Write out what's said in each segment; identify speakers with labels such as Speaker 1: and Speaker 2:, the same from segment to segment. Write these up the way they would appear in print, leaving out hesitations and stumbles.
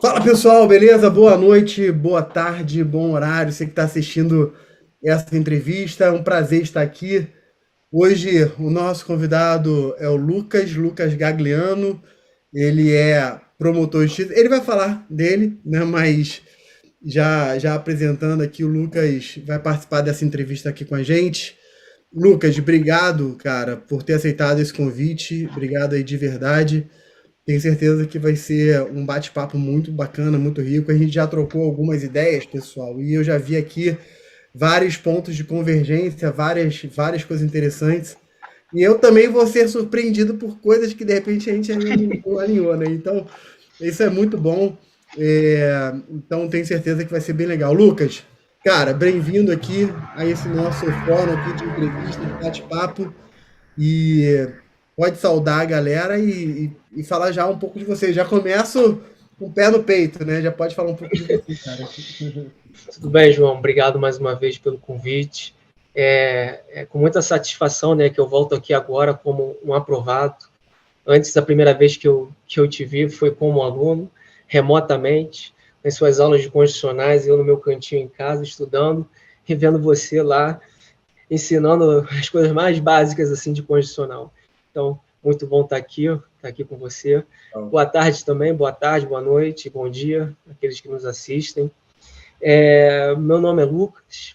Speaker 1: Fala pessoal, beleza? Boa noite, boa tarde, bom horário. Você que está assistindo essa entrevista, é um prazer estar aqui. Hoje o nosso convidado é o Lucas Gagliano. Ele é promotor de justiça. Ele vai falar dele, né? Mas já apresentando aqui, o Lucas vai participar dessa entrevista aqui com a gente. Lucas, obrigado, cara, por ter aceitado esse convite. Obrigado aí de verdade. Tenho certeza que vai ser um bate-papo muito bacana, muito rico. A gente já trocou algumas ideias, pessoal, e eu já vi aqui vários pontos de convergência, várias coisas interessantes. E eu também vou ser surpreendido por coisas que de repente a gente ainda não alinhou, né? Então, isso é muito bom. Então, tenho certeza que vai ser bem legal. Lucas, cara, bem-vindo aqui a esse nosso fórum aqui de entrevista, de bate-papo. E pode saudar a galera e falar já um pouco de você. Já começo com o pé no peito, né? Já pode falar um pouco de você, cara.
Speaker 2: Tudo bem, João? Obrigado mais uma vez pelo convite. É com muita satisfação, né, que eu volto aqui agora como um aprovado. Antes, a primeira vez que eu te vi foi como aluno, remotamente, nas suas aulas de constitucionais, eu no meu cantinho em casa, estudando, e vendo você lá, ensinando as coisas mais básicas assim de constitucional. Então, muito bom estar aqui com você. Boa tarde também, boa tarde, boa noite, bom dia, aqueles que nos assistem. Meu nome é Lucas,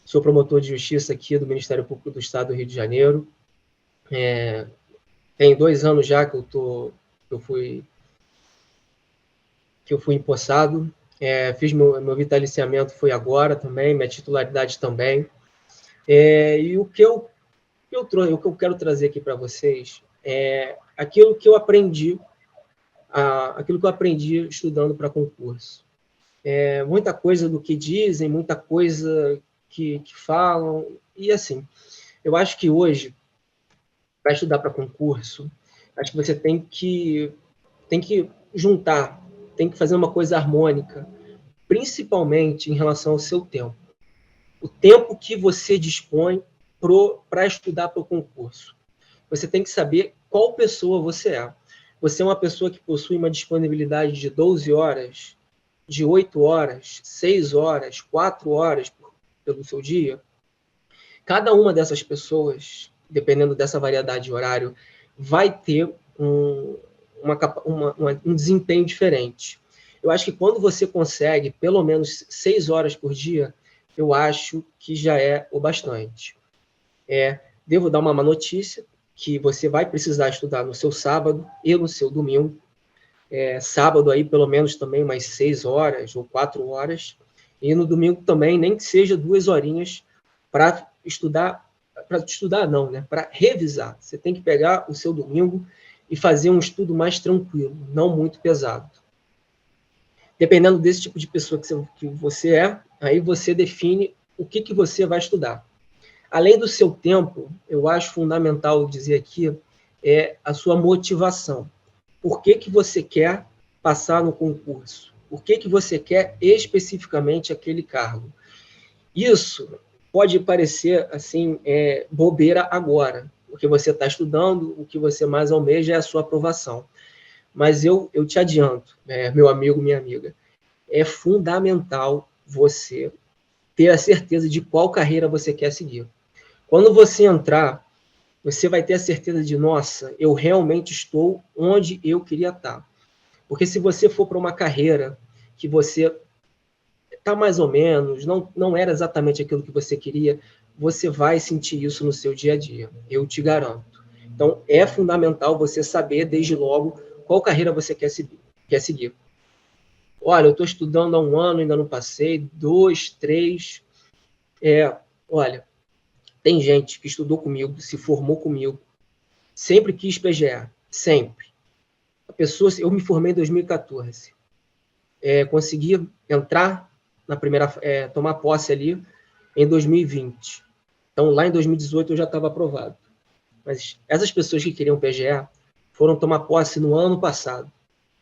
Speaker 2: sou promotor de justiça aqui do Ministério Público do Estado do Rio de Janeiro. Tem 2 anos já que eu fui empossado. Fiz meu vitaliciamento foi agora também, minha titularidade também. E o que eu quero trazer aqui para vocês é aquilo que eu aprendi estudando para concurso. Muita coisa do que dizem, muita coisa que falam, e assim, eu acho que hoje, para estudar para concurso, acho que você tem que juntar, tem que fazer uma coisa harmônica, principalmente em relação ao seu tempo. O tempo que você dispõe para estudar para o concurso. Você tem que saber qual pessoa você é. Você é uma pessoa que possui uma disponibilidade de 12 horas, de 8 horas, 6 horas, 4 horas pelo seu dia? Cada uma dessas pessoas, dependendo dessa variedade de horário, vai ter um desempenho diferente. Eu acho que quando você consegue pelo menos 6 horas por dia, eu acho que já é o bastante. Devo dar uma má notícia, que você vai precisar estudar no seu sábado e no seu domingo. Sábado aí pelo menos também umas 6 horas ou 4 horas, e no domingo também, nem que seja 2 horinhas para estudar não, né? Para revisar. Você tem que pegar o seu domingo e fazer um estudo mais tranquilo, não muito pesado. Dependendo desse tipo de pessoa que você é, aí você define o que você vai estudar. Além do seu tempo, eu acho fundamental dizer aqui a sua motivação. Por que você quer passar no concurso? Por que você quer especificamente aquele cargo? Isso pode parecer assim bobeira agora, porque você está estudando, o que você mais almeja é a sua aprovação. Mas eu te adianto, meu amigo, minha amiga, é fundamental você ter a certeza de qual carreira você quer seguir. Quando você entrar, você vai ter a certeza de, nossa, eu realmente estou onde eu queria estar. Porque se você for para uma carreira que você está mais ou menos, não era exatamente aquilo que você queria, você vai sentir isso no seu dia a dia, eu te garanto. Então, é fundamental você saber, desde logo, qual carreira você quer seguir. Olha, eu estou estudando há 1 ano, ainda não passei, 2, 3. Olha, tem gente que estudou comigo, se formou comigo, sempre quis PGA, sempre. Eu me formei em 2014. Consegui entrar na primeira, tomar posse ali em 2020. Então, lá em 2018 eu já estava aprovado. Mas essas pessoas que queriam PGA foram tomar posse no ano passado.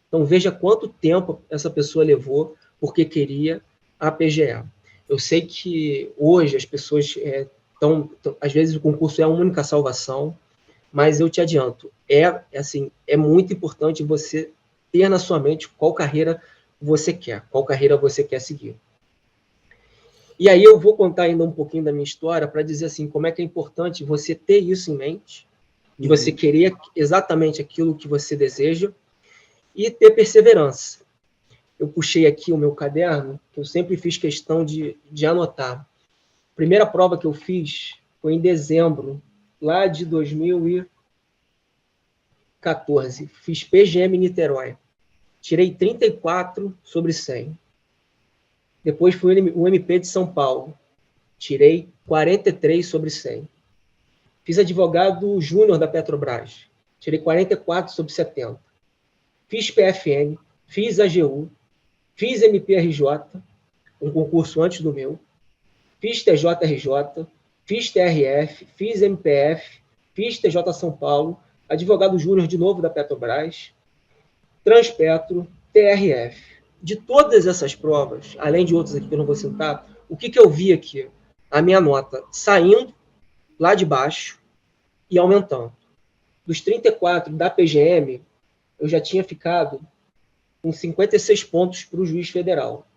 Speaker 2: Então, veja quanto tempo essa pessoa levou porque queria a PGA. Eu sei que hoje as pessoas às vezes o concurso é a única salvação, mas eu te adianto, é muito importante você ter na sua mente qual carreira você quer seguir. E aí eu vou contar ainda um pouquinho da minha história para dizer assim, como é que é importante você ter isso em mente, de você querer exatamente aquilo que você deseja e ter perseverança. Eu puxei aqui o meu caderno, que eu sempre fiz questão de anotar. A primeira prova que eu fiz foi em dezembro, lá de 2014. Fiz PGM Niterói. Tirei 34 sobre 100. Depois fui o MP de São Paulo. Tirei 43 sobre 100. Fiz advogado júnior da Petrobras. Tirei 44 sobre 70. Fiz PFN, fiz AGU, fiz MPRJ, um concurso antes do meu. Fiz TJRJ, fiz TRF, fiz MPF, fiz TJ São Paulo, advogado júnior de novo da Petrobras, Transpetro, TRF. De todas essas provas, além de outras aqui que eu não vou citar, o que eu vi aqui? A minha nota saindo lá de baixo e aumentando. Dos 34 da PGM, eu já tinha ficado com 56 pontos para o juiz federal.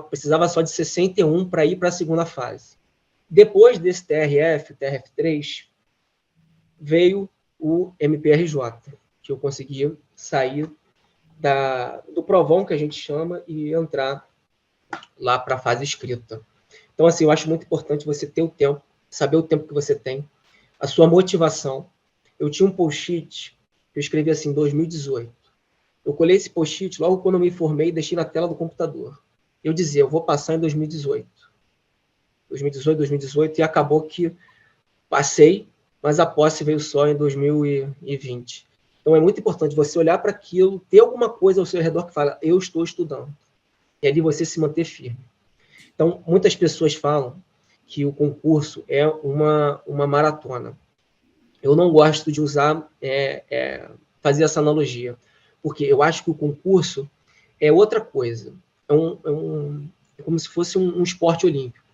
Speaker 2: Precisava só de 61 para ir para a segunda fase. Depois desse TRF, TRF3, veio o MPRJ, que eu consegui sair do provão, que a gente chama, e entrar lá para a fase escrita. Então, assim, eu acho muito importante você ter o tempo, saber o tempo que você tem, a sua motivação. Eu tinha um post-it que eu escrevi assim, 2018. Eu colei esse post-it logo quando eu me formei e deixei na tela do computador. Eu dizia, eu vou passar em 2018. 2018, e acabou que passei, mas a posse veio só em 2020. Então é muito importante você olhar para aquilo, ter alguma coisa ao seu redor que fala, eu estou estudando. E ali você se manter firme. Então, muitas pessoas falam que o concurso é uma maratona. Eu não gosto de usar, fazer essa analogia, porque eu acho que o concurso é outra coisa. É como se fosse um esporte olímpico.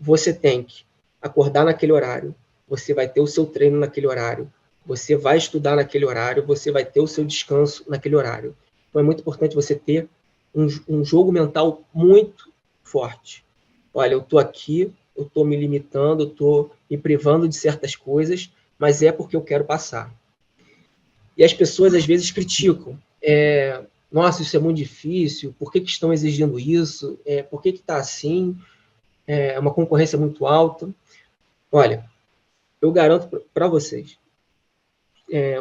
Speaker 2: Você tem que acordar naquele horário, você vai ter o seu treino naquele horário, você vai estudar naquele horário, você vai ter o seu descanso naquele horário. Então é muito importante você ter um jogo mental muito forte. Olha, eu estou aqui, eu estou me limitando, eu estou me privando de certas coisas, mas é porque eu quero passar. E as pessoas às vezes criticam. Nossa, isso é muito difícil, por que estão exigindo isso? Por que está assim? É uma concorrência muito alta. Olha, eu garanto para vocês,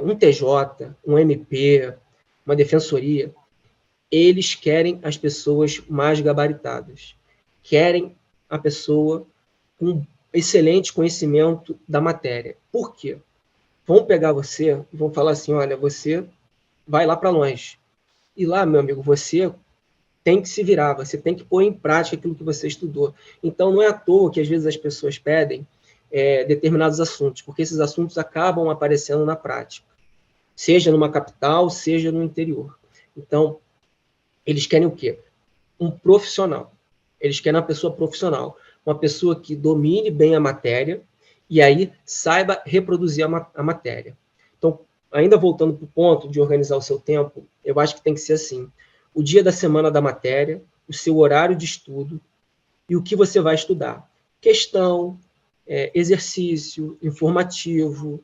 Speaker 2: um TJ, um MP, uma defensoria, eles querem as pessoas mais gabaritadas, querem a pessoa com excelente conhecimento da matéria. Por quê? Vão pegar você e vão falar assim, olha, você vai lá para longe. E lá, meu amigo, você tem que se virar, você tem que pôr em prática aquilo que você estudou. Então, não é à toa que, às vezes, as pessoas pedem determinados assuntos, porque esses assuntos acabam aparecendo na prática, seja numa capital, seja no interior. Então, eles querem o quê? Um profissional. Eles querem uma pessoa profissional, uma pessoa que domine bem a matéria e aí saiba reproduzir a matéria. Então, ainda voltando para o ponto de organizar o seu tempo, eu acho que tem que ser assim. O dia da semana da matéria, o seu horário de estudo e o que você vai estudar. Questão, exercício, informativo,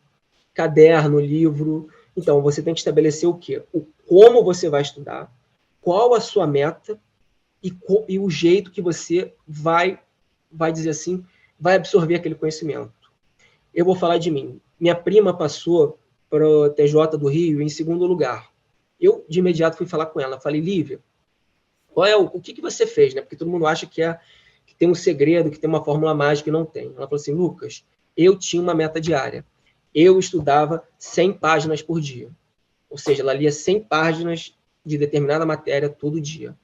Speaker 2: caderno, livro. Então, você tem que estabelecer o quê? O como você vai estudar, qual a sua meta e o jeito que você vai dizer assim, vai absorver aquele conhecimento. Eu vou falar de mim. Minha prima passou para o TJ do Rio em segundo lugar. Eu, de imediato, fui falar com ela. Falei, Lívia, o que você fez? Né? Porque todo mundo acha que tem um segredo, que tem uma fórmula mágica e não tem. Ela falou assim, Lucas, eu tinha uma meta diária. Eu estudava 100 páginas por dia. Ou seja, ela lia 100 páginas de determinada matéria todo dia.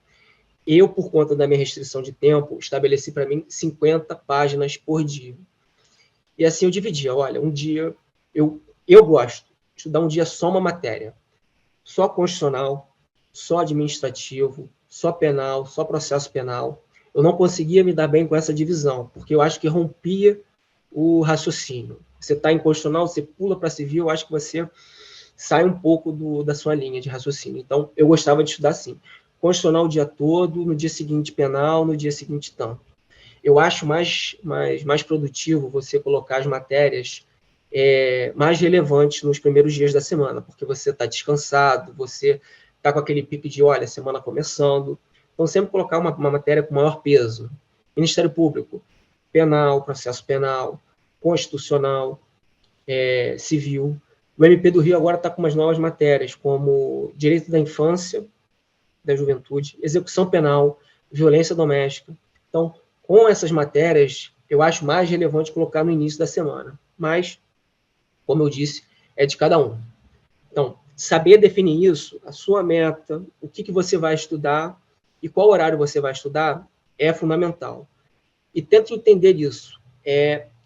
Speaker 2: Eu, por conta da minha restrição de tempo, estabeleci para mim 50 páginas por dia. E assim eu dividia. Olha, um dia eu gosto de estudar um dia só uma matéria. Só constitucional, só administrativo, só penal, só processo penal. Eu não conseguia me dar bem com essa divisão, porque eu acho que rompia o raciocínio. Você está em constitucional, você pula para civil, eu acho que você sai um pouco da sua linha de raciocínio. Então, eu gostava de estudar assim. Constitucional o dia todo, no dia seguinte penal, no dia seguinte tanto. Eu acho mais produtivo você colocar as matérias mais relevantes nos primeiros dias da semana, porque você está descansado, você está com aquele pique de, olha, semana começando. Então, sempre colocar uma matéria com maior peso. Ministério Público, penal, processo penal, constitucional, civil. O MP do Rio agora está com umas novas matérias, como direito da infância, da juventude, execução penal, violência doméstica. Então, com essas matérias, eu acho mais relevante colocar no início da semana. Mas, como eu disse, é de cada um. Então, saber definir isso, a sua meta, o que você vai estudar e qual horário você vai estudar, é fundamental. E tente entender isso.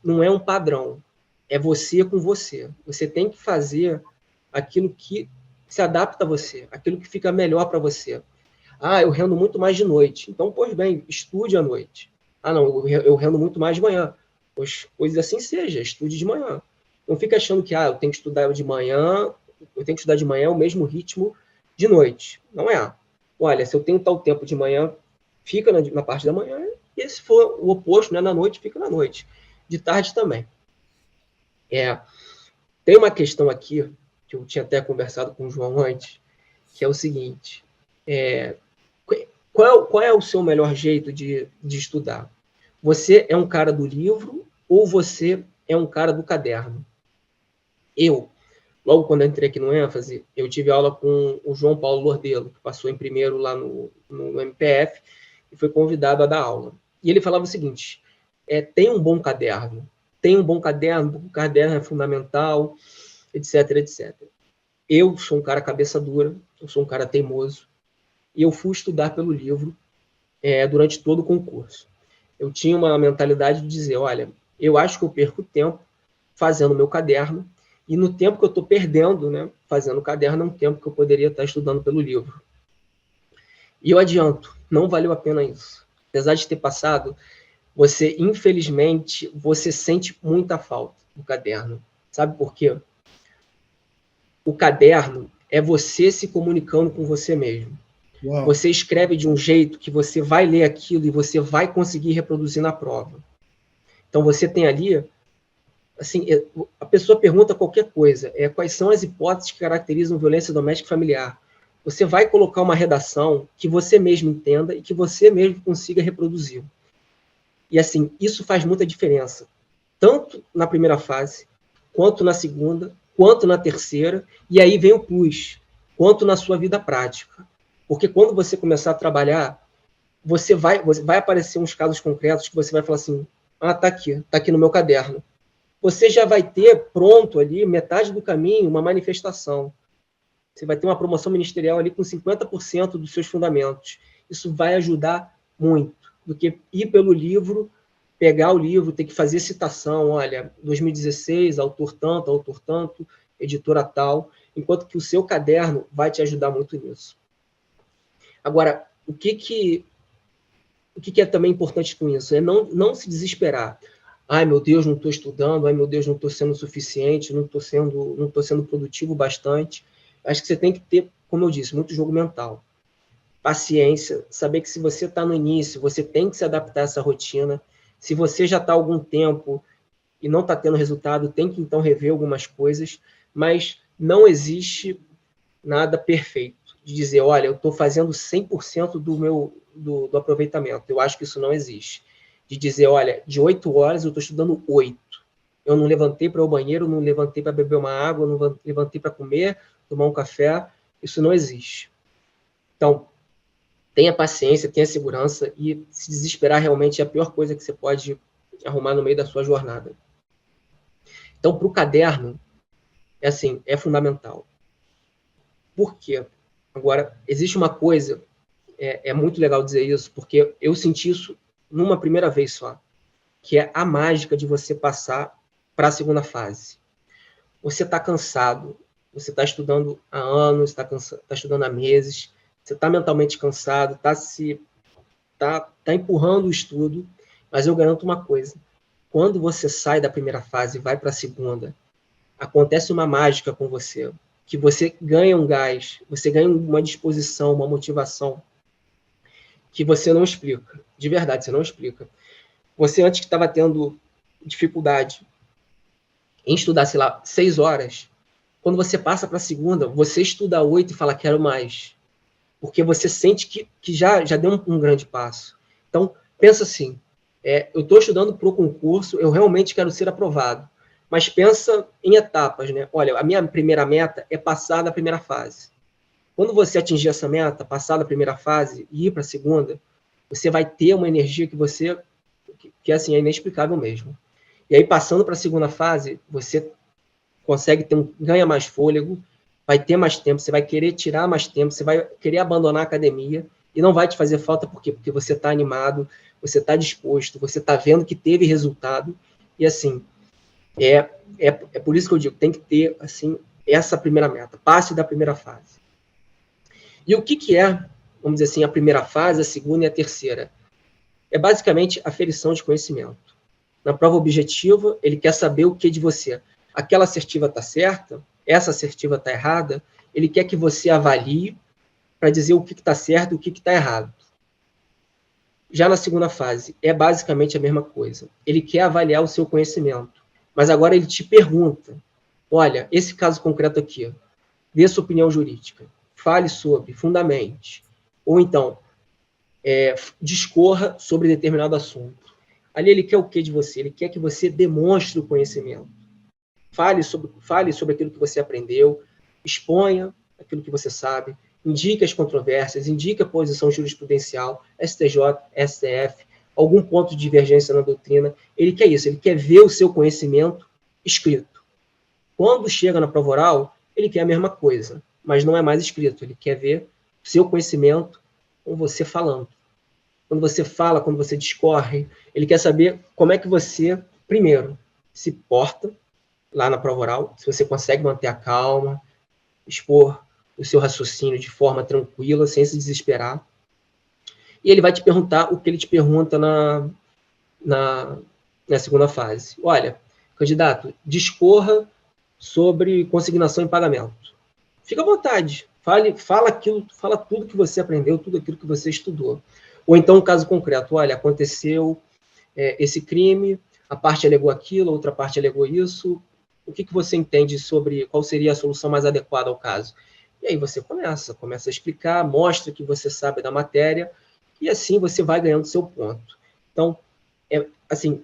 Speaker 2: Não é um padrão. É você com você. Você tem que fazer aquilo que se adapta a você, aquilo que fica melhor para você. Eu rendo muito mais de noite. Então, pois bem, estude à noite. Não, eu rendo muito mais de manhã. Pois assim seja, estude de manhã. Não fica achando que eu tenho que estudar de manhã, eu tenho que estudar de manhã o mesmo ritmo de noite. Não é. Olha, se eu tenho tal tempo de manhã, fica na parte da manhã, e se for o oposto, né, na noite, fica na noite. De tarde também. Tem uma questão aqui, que eu tinha até conversado com o João antes, que é o seguinte: qual é o seu melhor jeito de estudar? Você é um cara do livro ou você é um cara do caderno? Logo quando eu entrei aqui no ênfase, eu tive aula com o João Paulo Lordelo, que passou em primeiro lá no MPF, e foi convidado a dar aula. E ele falava o seguinte: tem um bom caderno, o caderno é fundamental, etc, etc. Eu sou um cara cabeça dura, eu sou um cara teimoso, e eu fui estudar pelo livro durante todo o concurso. Eu tinha uma mentalidade de dizer, olha, eu acho que eu perco tempo fazendo meu caderno, e no tempo que eu estou perdendo, né, fazendo o caderno, é um tempo que eu poderia estar estudando pelo livro. E eu adianto, não valeu a pena isso. Apesar de ter passado, infelizmente, você sente muita falta do caderno. Sabe por quê? O caderno é você se comunicando com você mesmo. Uau. Você escreve de um jeito que você vai ler aquilo e você vai conseguir reproduzir na prova. Então, você tem ali, assim, a pessoa pergunta qualquer coisa, quais são as hipóteses que caracterizam violência doméstica e familiar? Você vai colocar uma redação que você mesmo entenda e que você mesmo consiga reproduzir. E, assim, isso faz muita diferença, tanto na primeira fase, quanto na segunda, quanto na terceira, e aí vem o plus, quanto na sua vida prática. Porque quando você começar a trabalhar, vai aparecer uns casos concretos que você vai falar assim, tá aqui no meu caderno. Você já vai ter pronto ali, metade do caminho, uma manifestação. Você vai ter uma promoção ministerial ali com 50% dos seus fundamentos. Isso vai ajudar muito, do que ir pelo livro, pegar o livro, ter que fazer citação, olha, 2016, autor tanto, editora tal, enquanto que o seu caderno vai te ajudar muito nisso. Agora, o que é também importante com isso? É não se desesperar. Ai, meu Deus, não estou estudando, ai, meu Deus, não estou sendo suficiente, não estou sendo produtivo bastante. Acho que você tem que ter, como eu disse, muito jogo mental. Paciência, saber que se você está no início, você tem que se adaptar a essa rotina. Se você já está há algum tempo e não está tendo resultado, tem que então rever algumas coisas, mas não existe nada perfeito de dizer, olha, eu estou fazendo 100% do aproveitamento. Eu acho que isso não existe. De dizer, olha, de 8 horas eu estou estudando 8. Eu não levantei para ir ao banheiro, não levantei para beber uma água, não levantei para comer, tomar um café. Isso não existe. Então, tenha paciência, tenha segurança, e se desesperar realmente é a pior coisa que você pode arrumar no meio da sua jornada. Então, para o caderno, é fundamental. Por quê? Agora, existe uma coisa, é muito legal dizer isso, porque eu senti isso numa primeira vez só, que é a mágica de você passar para a segunda fase. Você está cansado, você está estudando há anos, está estudando há meses, você está mentalmente cansado, está empurrando o estudo, mas eu garanto uma coisa, quando você sai da primeira fase e vai para a segunda, acontece uma mágica com você, que você ganha um gás, você ganha uma disposição, uma motivação que você não explica. De verdade, você não explica. Você antes que estava tendo dificuldade em estudar, sei lá, 6 horas, quando você passa para a segunda, você estuda 8 e fala, quero mais. Porque você sente que já deu um grande passo. Então, pensa assim, eu estou estudando para o concurso, eu realmente quero ser aprovado. Mas pensa em etapas, né? Olha, a minha primeira meta é passar da primeira fase. Quando você atingir essa meta, passar da primeira fase e ir para a segunda, você vai ter uma energia que assim, é inexplicável mesmo. E aí, passando para a segunda fase, você consegue ganha mais fôlego, vai ter mais tempo, você vai querer tirar mais tempo, você vai querer abandonar a academia e não vai te fazer falta, por quê? Porque você está animado, você está disposto, você está vendo que teve resultado, e assim, é por isso que eu digo, tem que ter, assim, essa primeira meta, passe da primeira fase. E o que é, vamos dizer assim, a primeira fase, a segunda e a terceira? É basicamente aferição de conhecimento. Na prova objetiva, ele quer saber o que de você. Aquela assertiva está certa? Essa assertiva está errada? Ele quer que você avalie para dizer o que está certo e o que está errado. Já na segunda fase, é basicamente a mesma coisa. Ele quer avaliar o seu conhecimento, mas agora ele te pergunta, olha, esse caso concreto aqui, dê sua opinião jurídica, fale sobre, fundamente, ou então, discorra sobre determinado assunto. Ali ele quer o que de você? Ele quer que você demonstre o conhecimento. Fale sobre aquilo que você aprendeu, exponha aquilo que você sabe, indique as controvérsias, indique a posição jurisprudencial, STJ, STF, algum ponto de divergência na doutrina. Ele quer isso, ele quer ver o seu conhecimento escrito. Quando chega na prova oral, ele quer a mesma coisa, mas não é mais escrito, ele quer ver o seu conhecimento com você falando. Quando você fala, quando você discorre, ele quer saber como é que você, primeiro, se porta lá na prova oral, se você consegue manter a calma, expor o seu raciocínio de forma tranquila, sem se desesperar. E ele vai te perguntar o que ele te pergunta na segunda fase. Olha, candidato, discorra sobre consignação em pagamento. Fica à vontade. Fala tudo que você aprendeu, tudo aquilo que você estudou. Ou então um caso concreto, olha, aconteceu esse crime, a parte alegou aquilo, a outra parte alegou isso, o que você entende sobre qual seria a solução mais adequada ao caso? E aí você começa a explicar, mostra que você sabe da matéria, e assim você vai ganhando seu ponto. Então, assim,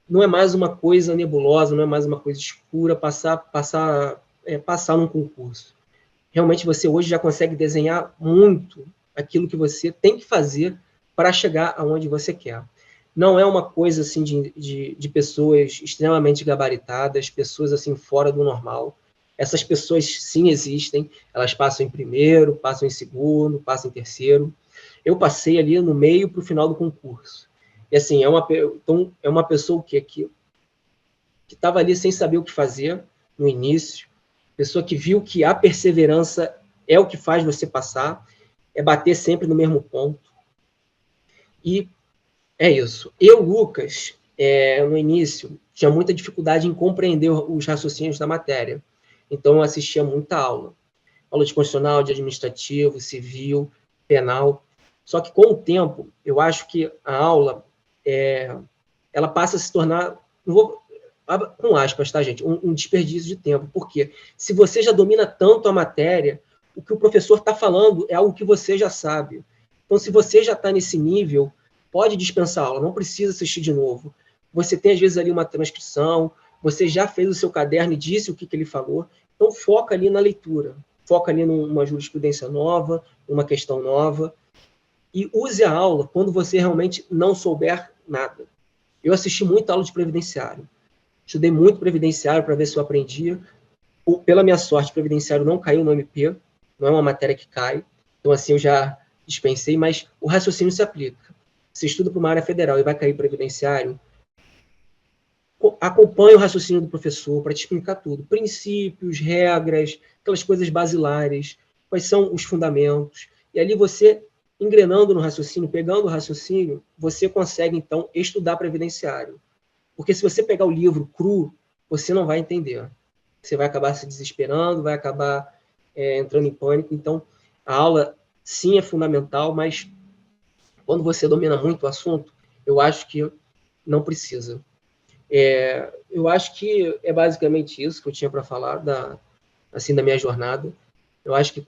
Speaker 2: não é mais uma coisa nebulosa, não é mais uma coisa escura passar num concurso. Realmente você hoje já consegue desenhar muito aquilo que você tem que fazer para chegar aonde você quer. Não é uma coisa assim de pessoas extremamente gabaritadas, pessoas assim fora do normal. Essas pessoas sim existem, elas passam em primeiro, passam em segundo, passam em terceiro. Eu passei ali no meio para o final do concurso. E assim, é uma pessoa que estava ali sem saber o que fazer no início, pessoa que viu que a perseverança é o que faz você passar, é bater sempre no mesmo ponto. E é isso. Eu, Lucas, no início, tinha muita dificuldade em compreender os raciocínios da matéria. Então, eu assistia muita aula. Aula de constitucional, de administrativo, civil, penal. Só que, com o tempo, eu acho que a aula, ela passa a se tornar, não vou, com aspas, tá, gente? Um desperdício de tempo. Por quê? Se você já domina tanto a matéria, o que o professor está falando é algo que você já sabe. Então, se você já está nesse nível, pode dispensar a aula, não precisa assistir de novo. Você tem, às vezes, ali uma transcrição, você já fez o seu caderno e disse o que ele falou, então foca ali na leitura, foca ali numa jurisprudência nova, numa questão nova, e use a aula quando você realmente não souber nada. Eu assisti muita aula de previdenciário, estudei muito previdenciário para ver se eu aprendia. Pela minha sorte, previdenciário não caiu no MP, não é uma matéria que cai, então assim eu já dispensei, mas o raciocínio se aplica. Você estuda para uma área federal e vai cair previdenciário, acompanhe o raciocínio do professor para te explicar tudo. Princípios, regras, aquelas coisas basilares, quais são os fundamentos. E ali você, engrenando no raciocínio, pegando o raciocínio, você consegue, então, estudar previdenciário. Porque se você pegar o livro cru, você não vai entender. Você vai acabar se desesperando, vai acabar entrando em pânico. Então, a aula, sim, é fundamental, mas quando você domina muito o assunto, eu acho que não precisa. Eu acho que é basicamente isso que eu tinha para falar da minha jornada. Eu acho que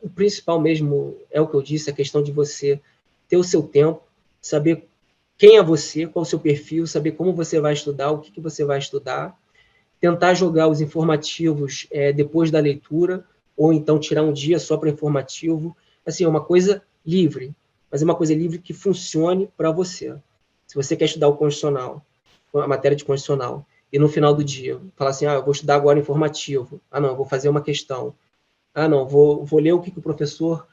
Speaker 2: o principal mesmo é o que eu disse, a questão de você ter o seu tempo, saber quem é você, qual é o seu perfil, saber como você vai estudar, o que você vai estudar, tentar jogar os informativos depois da leitura, ou então tirar um dia só para informativo. Assim, é uma coisa livre, mas é uma coisa livre que funcione para você. Se você quer estudar o constitucional, a matéria de constitucional, e no final do dia, falar assim, eu vou estudar agora informativo. Não, eu vou fazer uma questão. Não, vou ler o que o professor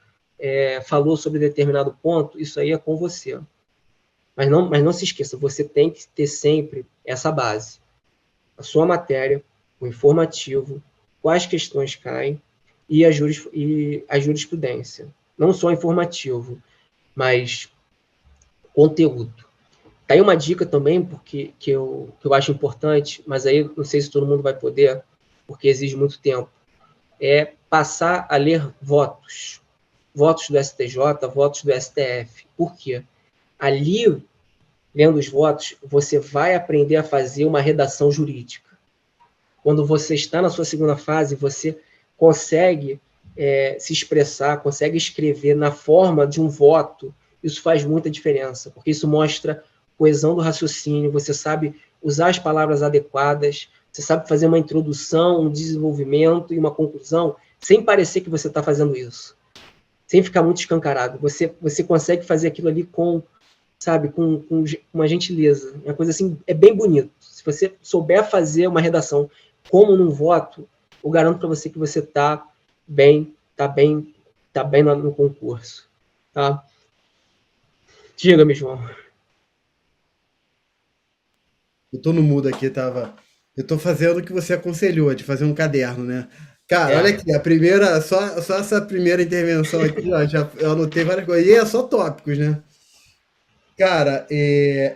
Speaker 2: falou sobre determinado ponto, isso aí é com você. Mas não se esqueça, você tem que ter sempre essa base. A sua matéria, o informativo, quais questões caem e a jurisprudência. Não só informativo, mas conteúdo. Tá aí uma dica também, porque que eu acho importante, mas aí não sei se todo mundo vai poder, porque exige muito tempo, é passar a ler votos. Votos do STJ, votos do STF. Por quê? Ali, lendo os votos, você vai aprender a fazer uma redação jurídica. Quando você está na sua segunda fase, você consegue se expressar, consegue escrever na forma de um voto. Isso faz muita diferença, porque isso mostra coesão do raciocínio, você sabe usar as palavras adequadas, você sabe fazer uma introdução, um desenvolvimento e uma conclusão, sem parecer que você está fazendo isso, sem ficar muito escancarado. Você consegue fazer aquilo ali com uma gentileza. É uma coisa assim, é bem bonito. Se você souber fazer uma redação como num voto, eu garanto para você que você está bem no concurso. Tá? Diga-me, João.
Speaker 1: Eu tô no mudo aqui, tava. Eu tô fazendo o que você aconselhou, de fazer um caderno, né? Cara, olha aqui, a primeira, só essa primeira intervenção aqui, ó, eu anotei várias coisas. E é só tópicos, né? Cara,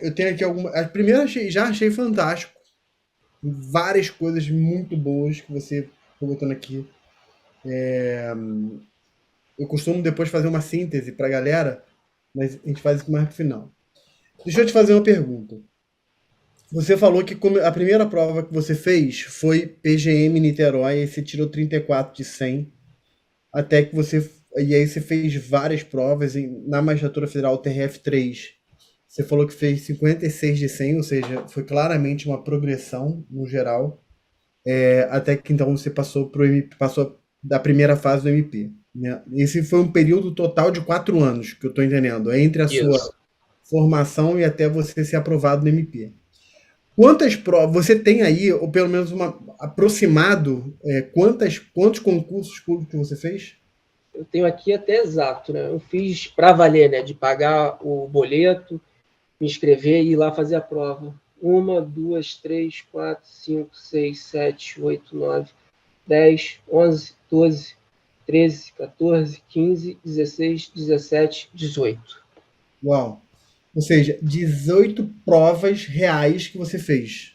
Speaker 1: eu tenho aqui algumas. A primeira já achei fantástico. Várias coisas muito boas que você foi botando aqui. Eu costumo depois fazer uma síntese pra galera, mas a gente faz isso mais pro final. Deixa eu te fazer uma pergunta. Você falou que a primeira prova que você fez foi PGM Niterói, e você tirou 34 de 100, até que você. E aí você fez várias provas na Magistratura Federal TRF3. Você falou que fez 56 de 100, ou seja, foi claramente uma progressão no geral, até que então você passou da primeira fase do MP. Né? Esse foi um período total de 4 anos, que eu estou entendendo, entre a sua formação e até você ser aprovado no MP. Quantas provas você tem aí, ou pelo menos aproximado, quantos concursos públicos você fez?
Speaker 2: Eu tenho aqui até exato, né? Eu fiz para valer, né? De pagar o boleto, me inscrever e ir lá fazer a prova. 1, 2, 3, 4, 5, 6, 7, 8, 9, 10, 11, 12, 13, 14, 15, 16, 17, 18.
Speaker 1: Uau! Ou seja, 18 provas reais que você fez.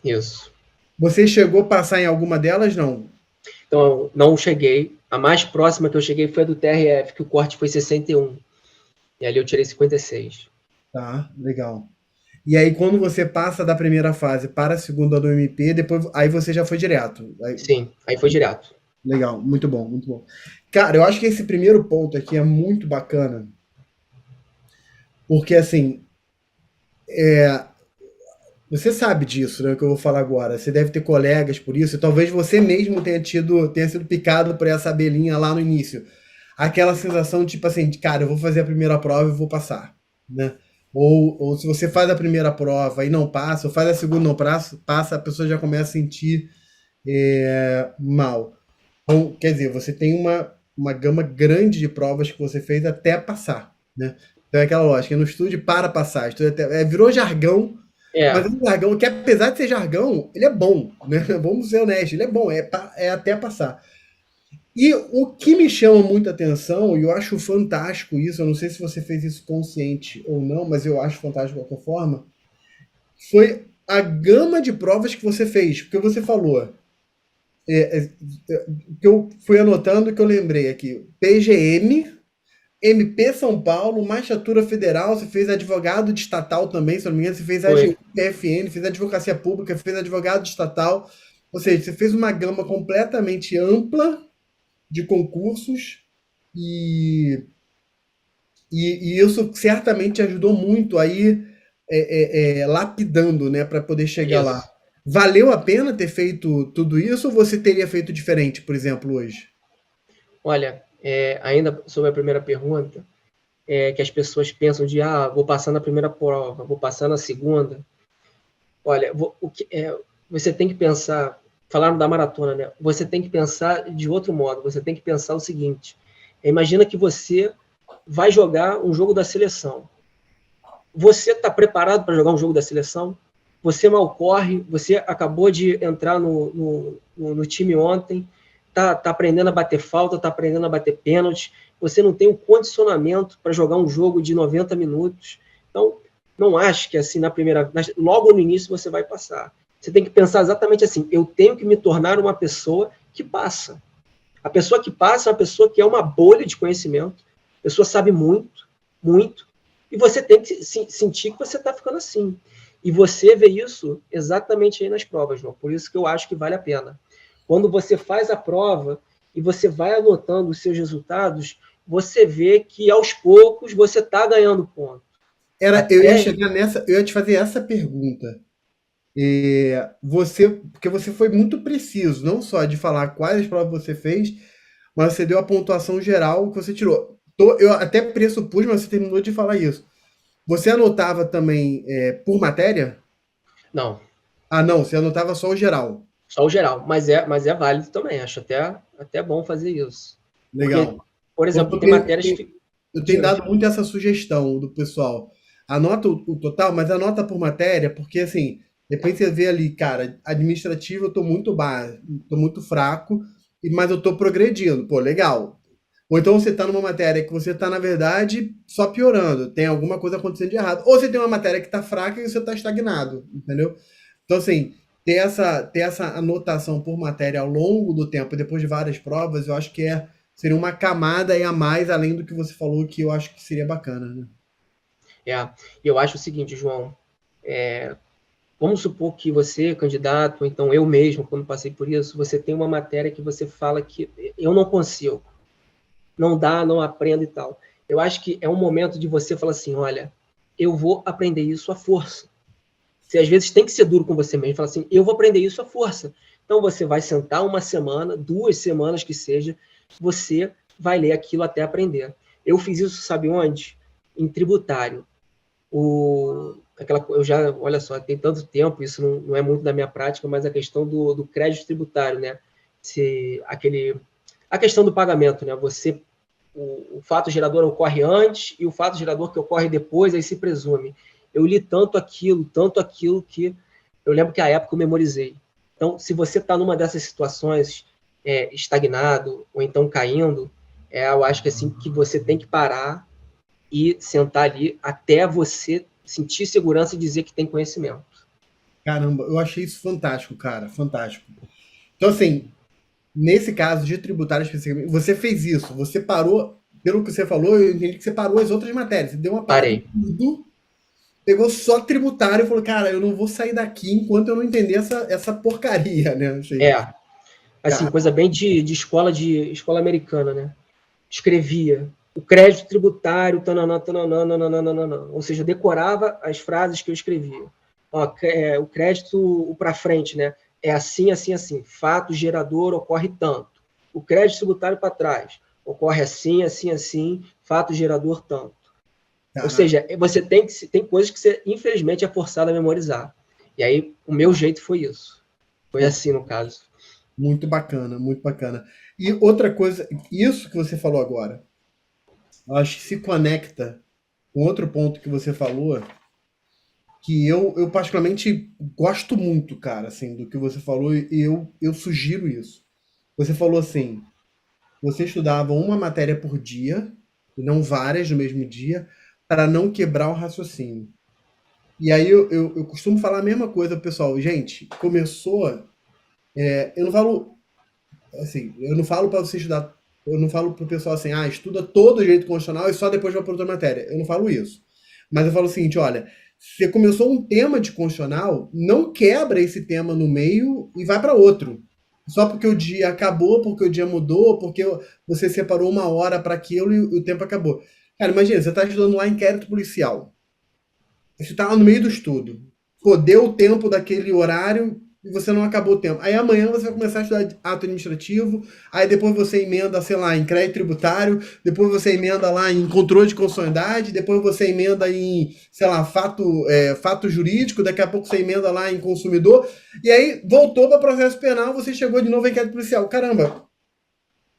Speaker 2: Isso.
Speaker 1: Você chegou a passar em alguma delas, não?
Speaker 2: Então, não cheguei. A mais próxima que eu cheguei foi a do TRF, que o corte foi 61. E ali eu tirei 56.
Speaker 1: Tá, legal. E aí, quando você passa da primeira fase para a segunda do MP, depois aí você já foi direto.
Speaker 2: Sim, aí foi direto.
Speaker 1: Legal, muito bom, muito bom. Cara, eu acho que esse primeiro ponto aqui é muito bacana, porque assim, você sabe disso, né, que eu vou falar agora. Você deve ter colegas por isso, e talvez você mesmo tenha sido picado por essa abelhinha lá no início. Aquela sensação, tipo assim, de cara, eu vou fazer a primeira prova e vou passar, né? Ou se você faz a primeira prova e não passa, ou faz a segunda e não passa, a pessoa já começa a sentir mal. Então, quer dizer, você tem uma gama grande de provas que você fez até passar, né? Então é aquela lógica, não estude para passar, estude virou jargão, mas é um jargão que, apesar de ser jargão, ele é bom, né? Vamos ser honestos, ele é bom, é até passar. E o que me chama muita atenção, e eu acho fantástico isso, eu não sei se você fez isso consciente ou não, mas eu acho fantástico de qualquer forma, foi a gama de provas que você fez. Porque você falou, que eu fui anotando que eu lembrei aqui. PGM, MP São Paulo, Magistratura Federal, você fez advogado de estatal também, se eu não me engano, você fez
Speaker 2: Foi.
Speaker 1: AGU, PFN, fez advocacia pública, fez advogado de estatal, ou seja, você fez uma gama completamente ampla de concursos e, e isso certamente ajudou muito aí lapidando, né, para poder chegar lá.
Speaker 2: Isso.
Speaker 1: Valeu a pena ter feito tudo isso ou você teria feito diferente, por exemplo, hoje?
Speaker 2: Olha, ainda sobre a primeira pergunta, que as pessoas pensam de, vou passar na primeira prova, vou passar na segunda. Olha, você tem que pensar, falaram da maratona, né? Você tem que pensar de outro modo, você tem que pensar o seguinte, imagina que você vai jogar um jogo da seleção. Você está preparado para jogar um jogo da seleção? Você mal corre, você acabou de entrar no time ontem, está aprendendo a bater falta, está aprendendo a bater pênalti, você não tem o condicionamento para jogar um jogo de 90 minutos. Então, não acho que assim, logo no início você vai passar. Você tem que pensar exatamente assim, eu tenho que me tornar uma pessoa que passa. A pessoa que passa é uma pessoa que é uma bolha de conhecimento, a pessoa sabe muito, muito, e você tem que sentir que você está ficando assim. E você vê isso exatamente aí nas provas, João. Por isso que eu acho que vale a pena. Quando você faz a prova e você vai anotando os seus resultados, você vê que aos poucos você está ganhando ponto.
Speaker 1: Eu ia
Speaker 2: Até
Speaker 1: chegar nessa, eu ia te fazer essa pergunta. Porque você foi muito preciso, não só de falar quais provas você fez, mas você deu a pontuação geral que você tirou. Eu até pressupus, mas você terminou de falar isso. Você anotava também por matéria?
Speaker 2: não,
Speaker 1: Ah, não, você anotava só o geral.
Speaker 2: só o geral, mas é válido também. Acho até bom fazer isso. Porque,
Speaker 1: Legal.
Speaker 2: por exemplo, tem
Speaker 1: Porque
Speaker 2: matérias que.
Speaker 1: eu tenho
Speaker 2: Diga.
Speaker 1: dado muito essa sugestão do pessoal. Anota o total, mas anota por matéria, porque assim, depois você vê ali, cara, administrativo eu tô muito baixo, tô muito fraco, mas eu tô progredindo. Pô, legal. Ou então você tá numa matéria que você tá, na verdade, só piorando, tem alguma coisa acontecendo de errado. Ou você tem uma matéria que tá fraca e você tá estagnado, entendeu? Então, assim, ter essa anotação por matéria ao longo do tempo, depois de várias provas, eu acho que seria uma camada aí a mais, além do que você falou, que eu acho que seria bacana, né?
Speaker 2: Eu acho o seguinte, João. Vamos supor que você, candidato, ou então eu mesmo, quando passei por isso, você tem uma matéria que você fala que eu não consigo, não dá, não aprendo e tal. Eu acho que é um momento de você falar assim, olha, eu vou aprender isso à força. Você às vezes tem que ser duro com você mesmo, falar assim, eu vou aprender isso à força. Então você vai sentar uma semana, 2 semanas que seja, você vai ler aquilo até aprender. Eu fiz isso, sabe onde? Em tributário. Eu já, olha só, tem tanto tempo, isso não é muito da minha prática, mas a questão do crédito tributário, né? A questão do pagamento, né? O fato gerador ocorre antes e o fato gerador que ocorre depois, aí se presume. Eu li tanto aquilo que eu lembro que à época eu memorizei. Então, se você está numa dessas situações estagnado ou então caindo, eu acho que assim que você tem que parar e sentar ali até você sentir segurança e dizer que tem conhecimento.
Speaker 1: Caramba, eu achei isso fantástico, cara, fantástico. Então, assim, nesse caso de tributário especificamente, você fez isso, você parou, pelo que você falou, eu entendi que você parou as outras matérias, você deu uma parada em
Speaker 2: Parei.
Speaker 1: tudo, pegou só tributário e falou, cara, eu não vou sair daqui enquanto eu não entender essa porcaria, né? Assim,
Speaker 2: É, assim,
Speaker 1: cara,
Speaker 2: coisa bem de escola americana, né? Escrevia o crédito tributário, tananã, tananã, nananã, nananã. Ou seja, decorava as frases que eu escrevia. Ó, o crédito, o para frente, né? É assim, assim, assim. Fato gerador ocorre tanto. O crédito tributário para trás ocorre assim, assim, assim. Fato gerador tanto. Ou
Speaker 1: caraca,
Speaker 2: seja, você tem coisas que você, infelizmente, é forçado a memorizar. E aí, o meu jeito foi isso. Foi
Speaker 1: pô,
Speaker 2: assim, no caso.
Speaker 1: muito bacana, muito bacana. E outra coisa, isso que você falou agora, eu acho que se conecta com outro ponto que você falou, que eu particularmente gosto muito, cara, assim, do que você falou, e eu sugiro isso. Você falou assim, você estudava uma matéria por dia, e não várias no mesmo dia, para não quebrar o raciocínio. E aí eu costumo falar a mesma coisa, pessoal. Gente, começou. Eu não falo. assim, eu não falo para você estudar, eu não falo pro pessoal assim, estuda todo o direito constitucional e só depois vai para outra matéria. Eu não falo isso. Mas eu falo o seguinte, olha, você começou um tema de constitucional, não quebra esse tema no meio e vai para outro. Só porque o dia acabou, porque o dia mudou, porque você separou uma hora para aquilo e o tempo acabou. Cara, imagina, você está estudando lá inquérito policial. Você está lá no meio do estudo. Pô, deu o tempo daquele horário e você não acabou o tempo. Aí amanhã você vai começar a estudar ato administrativo, aí depois você emenda, sei lá, em crédito tributário, depois você emenda lá em controle de constitucionalidade, depois você emenda em, sei lá, fato jurídico, daqui a pouco você emenda lá em consumidor, e aí voltou para processo penal, você chegou de novo em inquérito policial. Caramba,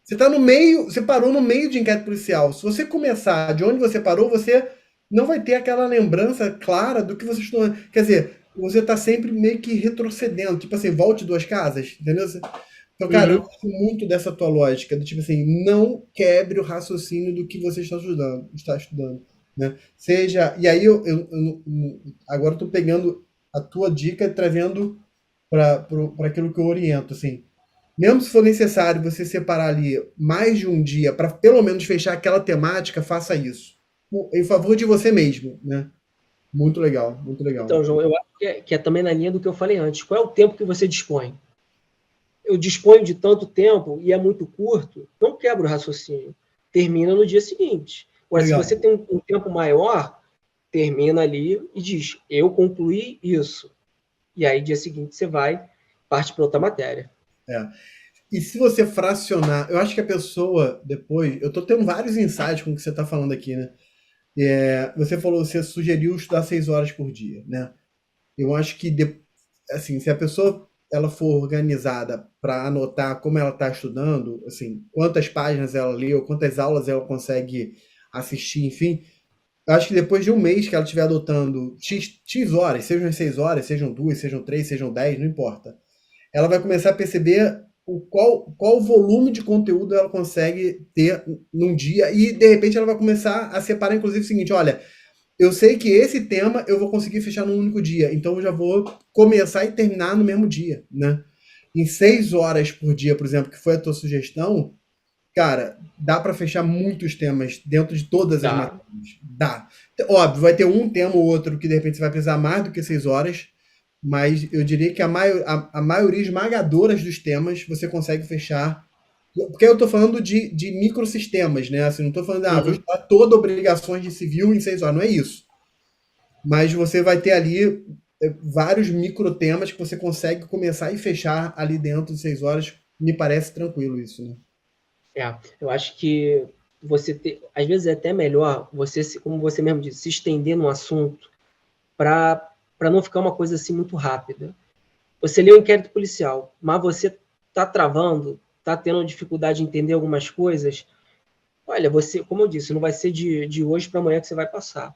Speaker 1: você está no meio, você parou no meio de inquérito policial. Se você começar de onde você parou, você não vai ter aquela lembrança clara do que você estudou. Quer dizer, você está sempre meio que retrocedendo, tipo assim, volte duas casas, entendeu? Então, cara, eu
Speaker 2: Uhum.
Speaker 1: gosto muito dessa tua lógica, do tipo assim, não quebre o raciocínio do que você está estudando, né? Seja, e aí agora eu tô pegando a tua dica e trazendo para aquilo que eu oriento, assim. Mesmo se for necessário você separar ali mais de um dia para pelo menos fechar aquela temática, faça isso. Em favor de você mesmo, né? Muito legal, muito legal.
Speaker 2: Então, João, eu acho que é também na linha do que eu falei antes. Qual é o tempo que você dispõe? Eu disponho de tanto tempo e é muito curto, não quebra o raciocínio. Termina no dia seguinte. Agora, se
Speaker 1: Legal.
Speaker 2: você tem um tempo maior, termina ali e diz: eu concluí isso. E aí, dia seguinte, você vai, parte para outra matéria.
Speaker 1: É. E se você fracionar, eu acho que a pessoa depois, eu tô tendo vários insights com o que você tá falando aqui, né? Você falou, você sugeriu estudar 6 horas por dia, né? Eu acho que, assim, se a pessoa ela for organizada para anotar como ela está estudando, assim, quantas páginas ela leu, quantas aulas ela consegue assistir, enfim, eu acho que depois de um mês que ela estiver adotando X horas, sejam 6 horas, sejam duas, sejam três, sejam 10, não importa, ela vai começar a perceber qual volume de conteúdo ela consegue ter num dia e, de repente, ela vai começar a separar, inclusive, o seguinte, olha, eu sei que esse tema eu vou conseguir fechar num único dia, então eu já vou começar e terminar no mesmo dia, né? Em 6 horas por dia, por exemplo, que foi a tua sugestão, cara, dá para fechar muitos temas dentro de todas as
Speaker 2: Tá?
Speaker 1: matérias. Dá. Óbvio, vai ter um tema ou outro que de repente você vai precisar mais do que 6 horas, mas eu diria que a maioria esmagadora dos temas você consegue fechar. Porque eu estou falando de microsistemas, né? Assim, não estou falando, vou
Speaker 2: Uhum.
Speaker 1: estudar toda obrigações de civil em 6 horas. Não é isso. Mas você vai ter ali vários microtemas que você consegue começar e fechar ali dentro de 6 horas. Me parece tranquilo isso, né?
Speaker 2: Eu acho que às vezes é até melhor você, como você mesmo disse, se estender no assunto para não ficar uma coisa assim muito rápida. Você lê o inquérito policial, mas você está travando, está tendo dificuldade de entender algumas coisas. Olha, você, como eu disse, não vai ser de hoje para amanhã que você vai passar.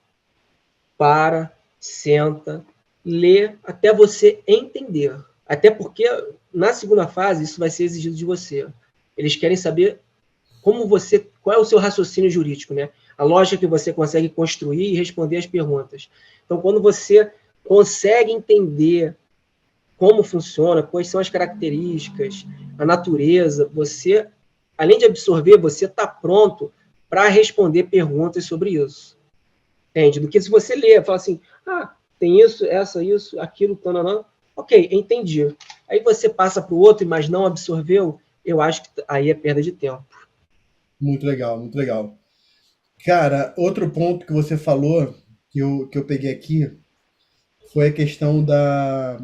Speaker 2: Para, senta, lê até você entender. Até porque na segunda fase isso vai ser exigido de você. Eles querem saber qual é o seu raciocínio jurídico, né? A lógica que você consegue construir e responder as perguntas. Então, quando você consegue entender como funciona, quais são as características, a natureza, você, além de absorver, você está pronto para responder perguntas sobre isso. Entende? Do que se você lê, fala assim, tem isso, isso, aquilo, tananã. Ok, entendi. Aí você passa para o outro, mas não absorveu, eu acho que aí é perda de tempo.
Speaker 1: Muito legal, muito legal. Cara, outro ponto que você falou, que eu peguei aqui, foi a questão da.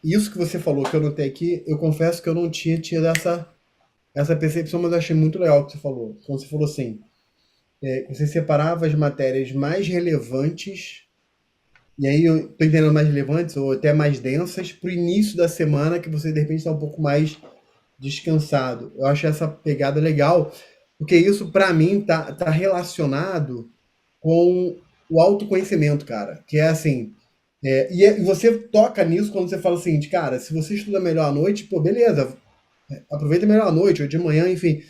Speaker 1: Isso que você falou, que eu notei aqui, eu confesso que eu não tinha tido essa percepção, mas eu achei muito legal o que você falou. Quando você falou assim, você separava as matérias mais relevantes, e aí eu tô entendendo mais relevantes, ou até mais densas, para o início da semana, que você de repente está um pouco mais descansado. Eu acho essa pegada legal, porque isso para mim tá relacionado com o autoconhecimento, cara. Que é assim. E você toca nisso quando você fala o seguinte, cara, se você estuda melhor à noite, pô, beleza, aproveita melhor à noite, ou de manhã, enfim.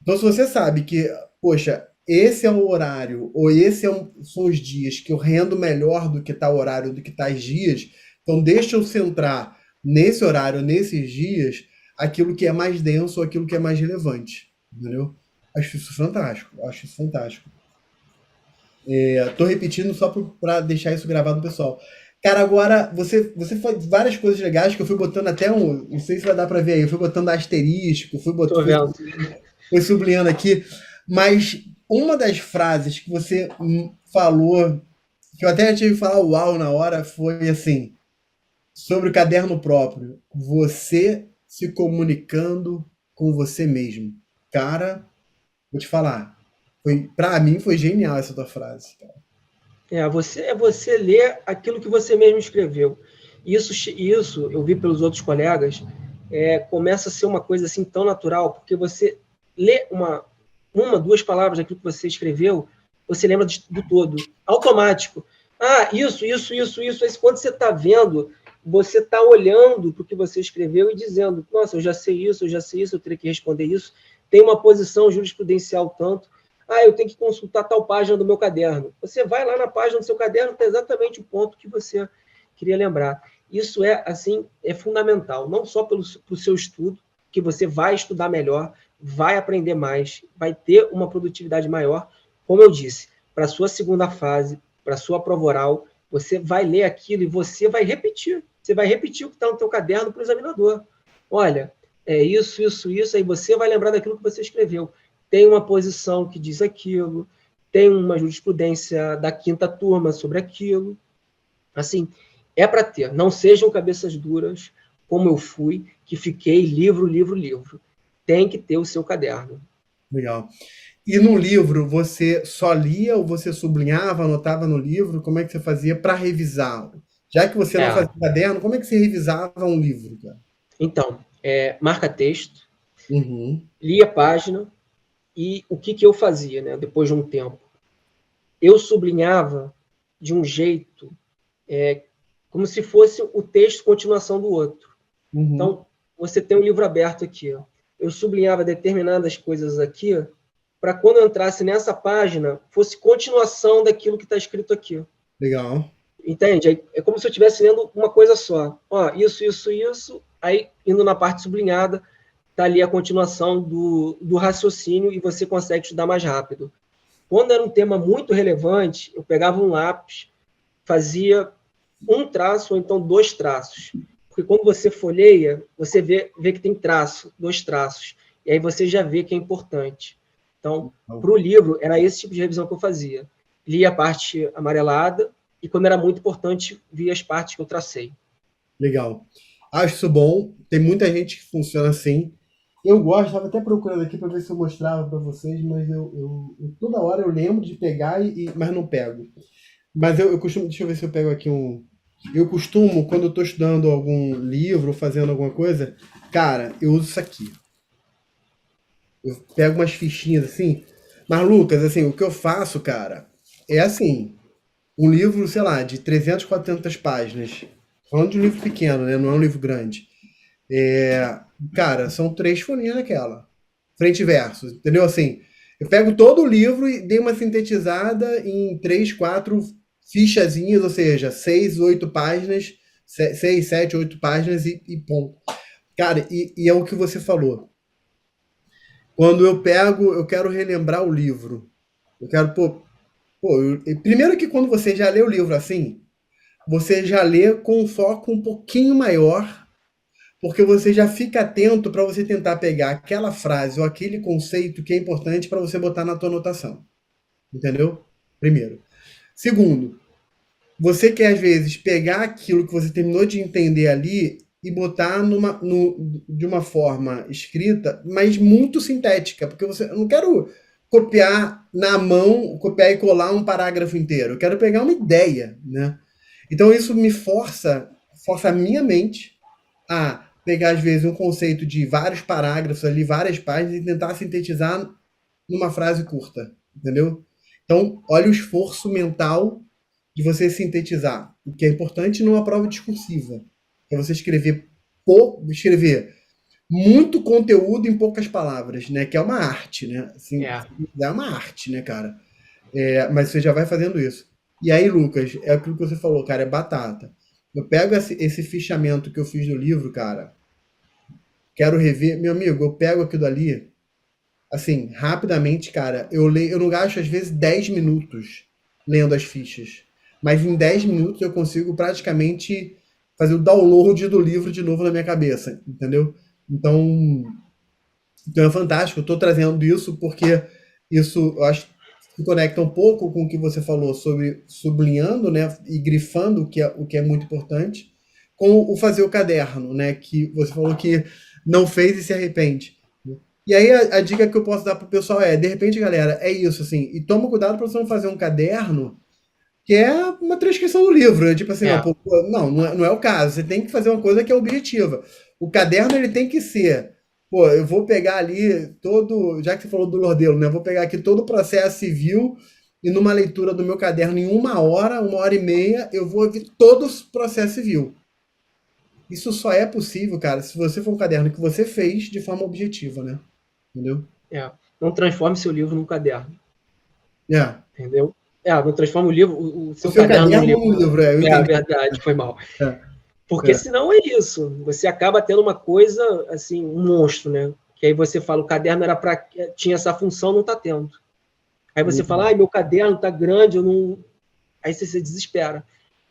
Speaker 1: Então, se você sabe que, poxa, esse é o horário, ou são os dias que eu rendo melhor do que tal horário, do que tais dias, então deixa eu centrar. nesse horário, nesses dias, aquilo que é mais denso ou aquilo que é mais relevante, entendeu? Acho isso fantástico, acho isso fantástico. Tô repetindo só para deixar isso gravado no pessoal. Cara, agora você faz várias coisas legais que eu fui botando até um. Não sei se vai dar para ver aí. Eu fui botando asterisco,
Speaker 2: Tô vendo.
Speaker 1: fui sublinhando aqui. Mas uma das frases que você falou, que eu até tive que falar uau na hora, foi assim: sobre o caderno próprio. Você se comunicando com você mesmo. Cara, vou te falar. Para mim foi genial essa tua frase.
Speaker 2: Você ler aquilo que você mesmo escreveu. Isso eu vi pelos outros colegas, começa a ser uma coisa assim tão natural, porque você lê duas palavras daquilo que você escreveu, você lembra do todo, automático. Ah, isso. Aí, quando você está vendo, você está olhando para o que você escreveu e dizendo, nossa, eu já sei isso, eu teria que responder isso. Tem uma posição jurisprudencial tanto. Ah, eu tenho que consultar tal página do meu caderno. Você vai lá na página do seu caderno, tem exatamente o ponto que você queria lembrar. Isso é fundamental, não só para o seu estudo, que você vai estudar melhor, vai aprender mais, vai ter uma produtividade maior. Como eu disse, para a sua segunda fase, para a sua prova oral, você vai ler aquilo e você vai repetir. Você vai repetir o que está no seu caderno para o examinador. Olha, é isso, aí você vai lembrar daquilo que você escreveu. Tem uma posição que diz aquilo, tem uma jurisprudência da quinta turma sobre aquilo. Assim, é para ter. Não sejam cabeças duras, como eu fui, que fiquei livro. Tem que ter o seu caderno.
Speaker 1: Legal. E no livro, você só lia ou você sublinhava, anotava no livro? Como é que você fazia para revisar? Já que você não fazia caderno, como é que você revisava um livro, cara?
Speaker 2: Então, marca texto,
Speaker 1: Uhum.
Speaker 2: lia a página, e o que eu fazia, né, depois de um tempo? Eu sublinhava de um jeito como se fosse o texto continuação do outro.
Speaker 1: Uhum.
Speaker 2: Então, você tem um livro aberto aqui. Ó. Eu sublinhava determinadas coisas aqui para quando eu entrasse nessa página, fosse continuação daquilo que está escrito aqui.
Speaker 1: Legal.
Speaker 2: Entende? É como se eu estivesse lendo uma coisa só. Ó, isso. Aí, indo na parte sublinhada, está ali a continuação do raciocínio e você consegue estudar mais rápido. Quando era um tema muito relevante, eu pegava um lápis, fazia um traço ou então 2 traços. Porque quando você folheia, você vê que tem traço, 2 traços. E aí você já vê que é importante. Então, para o livro, era esse tipo de revisão que eu fazia. Lia a parte amarelada e, quando era muito importante, via as partes que eu tracei.
Speaker 1: Legal. Acho isso bom. Tem muita gente que funciona assim. Eu gosto, estava até procurando aqui para ver se eu mostrava para vocês, mas toda hora eu lembro de pegar, mas não pego. Mas eu costumo, deixa eu ver se eu pego aqui um. Eu costumo, quando eu estou estudando algum livro, fazendo alguma coisa, cara, eu uso isso aqui. Eu pego umas fichinhas assim. Mas, Lucas, assim, o que eu faço, cara, é assim, um livro, sei lá, de 300, 400 páginas. Falando de um livro pequeno, né? Não é um livro grande. Cara, são 3 folhinhas naquela. Frente e verso, entendeu? Assim, eu pego todo o livro e dei uma sintetizada em 3, 4 fichazinhas, ou seja, 6, 8 páginas, 6, 7, 8 páginas e ponto. Cara, e é o que você falou. Quando eu pego, eu quero relembrar o livro. Eu quero, primeiro que quando você já lê o livro assim, você já lê com um foco um pouquinho maior, porque você já fica atento para você tentar pegar aquela frase ou aquele conceito que é importante para você botar na tua anotação. Entendeu? Primeiro. Segundo, você quer às vezes pegar aquilo que você terminou de entender ali e botar de uma forma escrita, mas muito sintética, porque eu não quero copiar na mão, copiar e colar um parágrafo inteiro. Eu quero pegar uma ideia, né? Então isso me força a minha mente a pegar às vezes um conceito de vários parágrafos ali, várias páginas e tentar sintetizar numa frase curta, entendeu? Então, olha o esforço mental de você sintetizar, o que é importante numa prova discursiva. É você escrever muito conteúdo em poucas palavras, né? Que é uma arte, né? Assim, é uma arte, né, cara? Mas você já vai fazendo isso. E aí, Lucas, é aquilo que você falou, cara, é batata. Eu pego esse fichamento que eu fiz no livro, cara, quero rever. Meu amigo, eu pego aquilo ali, assim, rapidamente, cara. Eu leio, eu não gasto, às vezes, 10 minutos lendo as fichas. Mas em 10 minutos eu consigo praticamente fazer o download do livro de novo na minha cabeça, entendeu? Então, então é fantástico. Eu estou trazendo isso porque isso, eu acho, se conecta um pouco com o que você falou sobre sublinhando, né, e grifando o que é muito importante, com o fazer o caderno, né, que você falou que não fez e se arrepende. E aí a dica que eu posso dar pro pessoal é, de repente, galera, é isso, assim, e toma cuidado para você não fazer um caderno que é uma transcrição do livro, né? Tipo assim, não,
Speaker 2: É,
Speaker 1: pô, não é o caso, você tem que fazer uma coisa que é objetiva. O caderno, ele tem que ser, pô, eu vou pegar ali todo, já que você falou do Lordelo, né, eu vou pegar aqui todo o processo civil e numa leitura do meu caderno em 1 hora e meia, eu vou ver todo o processo civil. Isso só é possível, cara, se você for um caderno que você fez de forma objetiva, né? Entendeu?
Speaker 2: é. Não transforme seu livro num caderno,
Speaker 1: É.
Speaker 2: entendeu? Não transforme o livro, o
Speaker 1: O
Speaker 2: seu
Speaker 1: seu
Speaker 2: caderno num
Speaker 1: caderno
Speaker 2: livro.
Speaker 1: no livro, eu
Speaker 2: É a
Speaker 1: entendi.
Speaker 2: verdade, foi mal.
Speaker 1: É,
Speaker 2: Porque
Speaker 1: é.
Speaker 2: senão é isso. Você acaba tendo uma coisa, assim, um monstro, né? Que aí você fala, o caderno era para tinha essa função, não está tendo. Aí você fala, ai, meu caderno está grande, eu não. Aí você se desespera.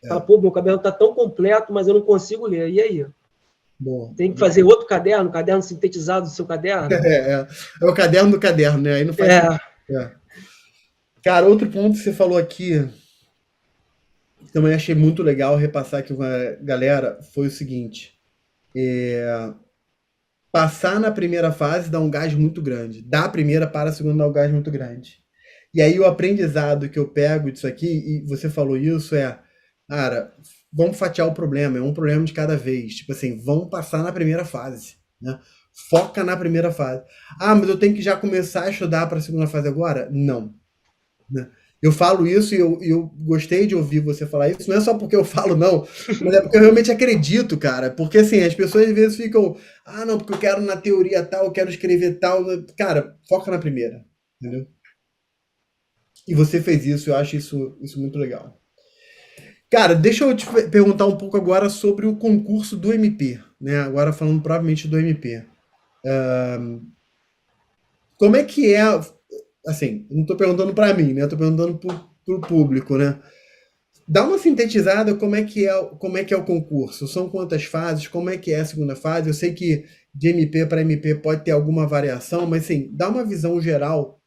Speaker 2: Fala,
Speaker 1: É.
Speaker 2: pô, meu caderno está tão completo, mas eu não consigo ler. E aí?
Speaker 1: Boa.
Speaker 2: Tem que fazer outro caderno, caderno sintetizado do seu caderno?
Speaker 1: É o caderno do caderno, né? Aí não faz sentido.
Speaker 2: É,
Speaker 1: É. Cara, outro ponto que você falou aqui, que também achei muito legal repassar aqui com a galera, foi o seguinte: passar na primeira fase dá um gás muito grande. Da primeira para a segunda dá um gás muito grande. E aí o aprendizado que eu pego disso aqui, e você falou isso, é, cara, vamos fatiar o problema, é um problema de cada vez. Tipo assim, vamos passar na primeira fase, né? Foca na primeira fase. Ah, mas eu tenho que já começar a estudar para a segunda fase agora? Não, né? Eu falo isso e eu gostei de ouvir você falar isso, não é só porque eu falo, não, mas é porque eu realmente acredito, cara. Porque assim, as pessoas às vezes ficam, ah, não, porque eu quero na teoria tal, eu quero escrever tal. Cara, foca na primeira, entendeu? E você fez isso, eu acho isso muito legal. Cara, deixa eu te perguntar um pouco agora sobre o concurso do MP, né? Agora falando propriamente do MP. Como é que é, assim, não estou perguntando para mim, né? Estou perguntando para o público, né? Dá uma sintetizada como é que é o concurso. São quantas fases? Como é que é a segunda fase? Eu sei que de MP para MP pode ter alguma variação, mas assim, dá uma visão geral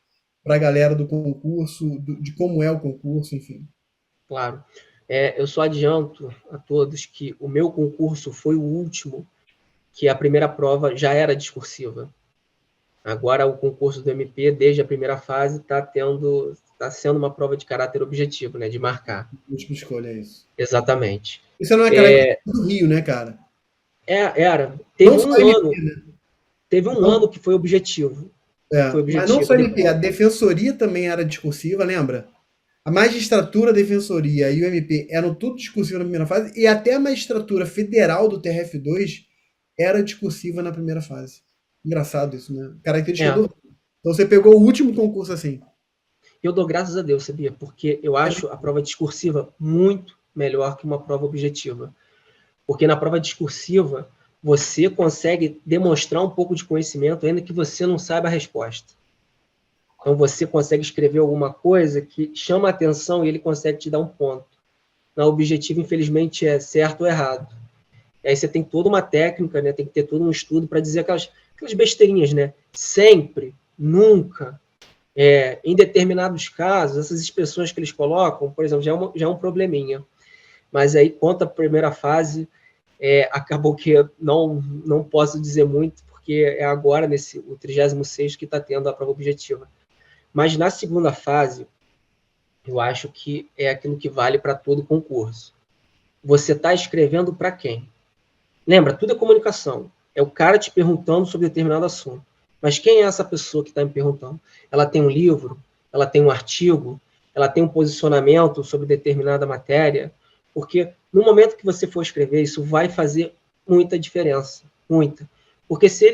Speaker 1: para a galera do concurso, de como é o concurso, enfim.
Speaker 2: claro. Eu só adianto a todos que o meu concurso foi o último, que a primeira prova já era discursiva. Agora o concurso do MP, desde a primeira fase, está sendo uma prova de caráter objetivo, né, de marcar.
Speaker 1: Última escolha é isso.
Speaker 2: Exatamente.
Speaker 1: Isso não é característica do Rio, né, cara?
Speaker 2: Era.
Speaker 1: Não só MP,
Speaker 2: Teve um
Speaker 1: não,
Speaker 2: ano que foi objetivo. Foi
Speaker 1: mas não
Speaker 2: objetivo.
Speaker 1: só MP, a defensoria também era discursiva, lembra? A magistratura, a defensoria e o MP eram tudo discursivos na primeira fase, e até a magistratura federal do TRF2 era discursiva na primeira fase. Engraçado isso, né? Característica
Speaker 2: É,
Speaker 1: do. Então você pegou o último concurso assim.
Speaker 2: eu dou graças a Deus, sabia? Porque eu acho a prova discursiva muito melhor que uma prova objetiva. Porque na prova discursiva, você consegue demonstrar um pouco de conhecimento, ainda que você não saiba a resposta. Então, você consegue escrever alguma coisa que chama a atenção e ele consegue te dar um ponto. Na objetiva, infelizmente, é certo ou errado. E aí você tem toda uma técnica, né? Tem que ter todo um estudo para dizer aquelas besteirinhas, né? Sempre, nunca, em determinados casos, essas expressões que eles colocam, por exemplo, já é um probleminha. Mas aí, quanto à primeira fase, acabou que eu não posso dizer muito, porque é agora, o 36º, que está tendo a prova objetiva. Mas na segunda fase, eu acho que é aquilo que vale para todo concurso. Você está escrevendo para quem? Lembra, tudo é comunicação. É o cara te perguntando sobre determinado assunto. Mas quem é essa pessoa que está me perguntando? Ela tem um livro? Ela tem um artigo? Ela tem um posicionamento sobre determinada matéria? Porque no momento que você for escrever, isso vai fazer muita diferença. Muita. Porque se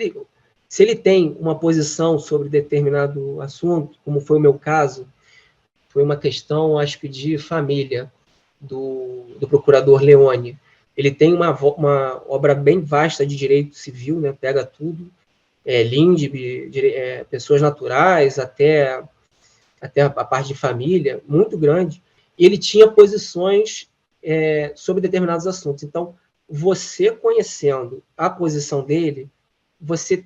Speaker 2: ele tem uma posição sobre determinado assunto, como foi o meu caso, foi uma questão, acho que, de família do procurador Leone. Ele tem uma obra bem vasta de direito civil, né? Pega tudo, LINDB, pessoas naturais, até a parte de família, muito grande. E ele tinha posições sobre determinados assuntos. Então, você conhecendo a posição dele, você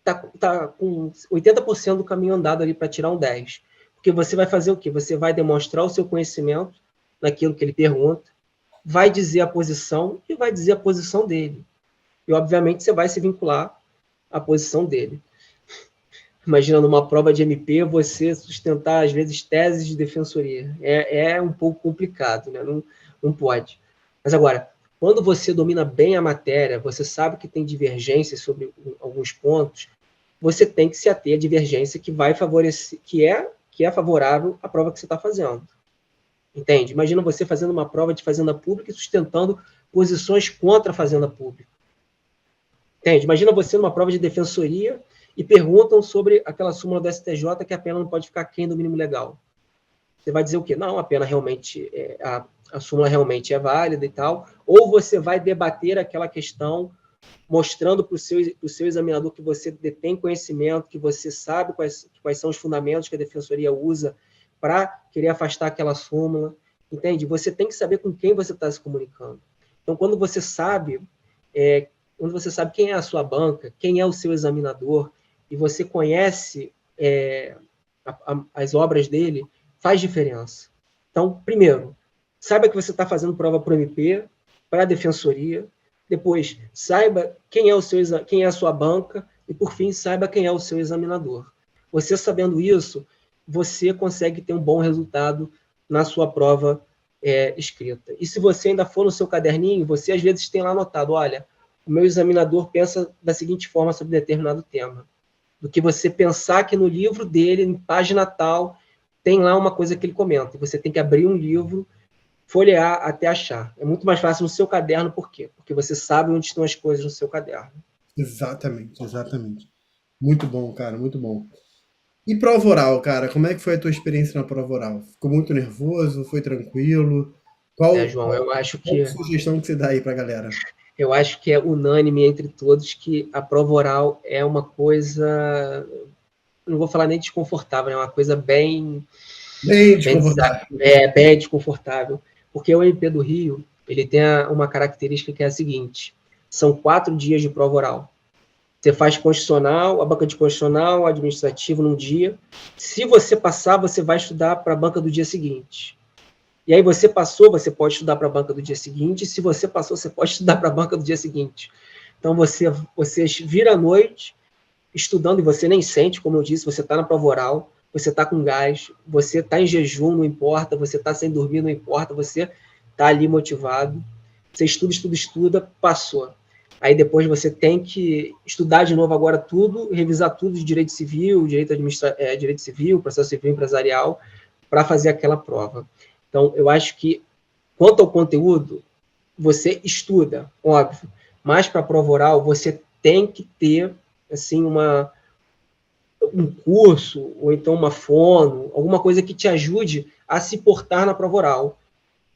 Speaker 2: tá com 80% do caminho andado ali para tirar um 10. Porque você vai fazer o quê? Você vai demonstrar o seu conhecimento naquilo que ele pergunta, vai dizer a posição e vai dizer a posição dele. E, obviamente, você vai se vincular à posição dele. Imagina numa prova de MP você sustentar, às vezes, teses de defensoria. É um pouco complicado, né? Não pode. Mas agora, quando você domina bem a matéria, você sabe que tem divergências sobre alguns pontos, você tem que se ater à divergência que vai favorecer, que é favorável à prova que você está fazendo. Entende? Imagina você fazendo uma prova de fazenda pública e sustentando posições contra a fazenda pública. Entende? Imagina você numa prova de defensoria e perguntam sobre aquela súmula do STJ que a pena não pode ficar aquém do mínimo legal. Você vai dizer o quê? Não, a pena realmente, a súmula realmente é válida e tal. Ou você vai debater aquela questão mostrando para o seu examinador que você detém conhecimento, que você sabe quais são os fundamentos que a defensoria usa para querer afastar aquela súmula. Entende? Você tem que saber com quem você está se comunicando. Então, quando você sabe quem é a sua banca, quem é o seu examinador, e você conhece as obras dele, faz diferença. Então, primeiro, saiba que você está fazendo prova para o MP, para a defensoria. Depois, saiba quem é a sua banca. E, por fim, saiba quem é o seu examinador. Você sabendo isso, você consegue ter um bom resultado na sua prova escrita. E se você ainda for no seu caderninho, você às vezes tem lá anotado, olha, o meu examinador pensa da seguinte forma sobre determinado tema. Do que você pensar que no livro dele, em página tal, tem lá uma coisa que ele comenta. E você tem que abrir um livro, folhear até achar. É muito mais fácil no seu caderno, por quê? Porque você sabe onde estão as coisas no seu caderno.
Speaker 1: Exatamente, exatamente. Muito bom, cara, muito bom. E prova oral, cara, como é que foi a tua experiência na prova oral? Ficou muito nervoso? Foi tranquilo?
Speaker 2: João, eu acho
Speaker 1: Qual
Speaker 2: que
Speaker 1: sugestão que você dá aí pra galera?
Speaker 2: é unânime entre todos que a prova oral é uma coisa, não vou falar nem desconfortável, é uma coisa bem
Speaker 1: Bem desconfortável.
Speaker 2: bem desconfortável, porque o MP do Rio, ele tem uma característica que é a seguinte, são 4 dias de prova oral. Você faz constitucional, a banca de constitucional, administrativo num dia. Se você passar, você vai estudar para a banca do dia seguinte. E aí você passou, você pode estudar para a banca do dia seguinte. Se você passou, você pode estudar para a banca do dia seguinte. Então você vira à noite estudando e você nem sente, como eu disse, você está na prova oral, você está com gás, você está em jejum, não importa, você está sem dormir, não importa, você está ali motivado. Você estuda, passou. Aí depois você tem que estudar de novo agora tudo, revisar tudo de direito civil, direito civil, processo civil empresarial, para fazer aquela prova. Então, eu acho que, quanto ao conteúdo, você estuda, óbvio, mas para a prova oral você tem que ter assim, um curso, ou então uma fono, alguma coisa que te ajude a se portar na prova oral.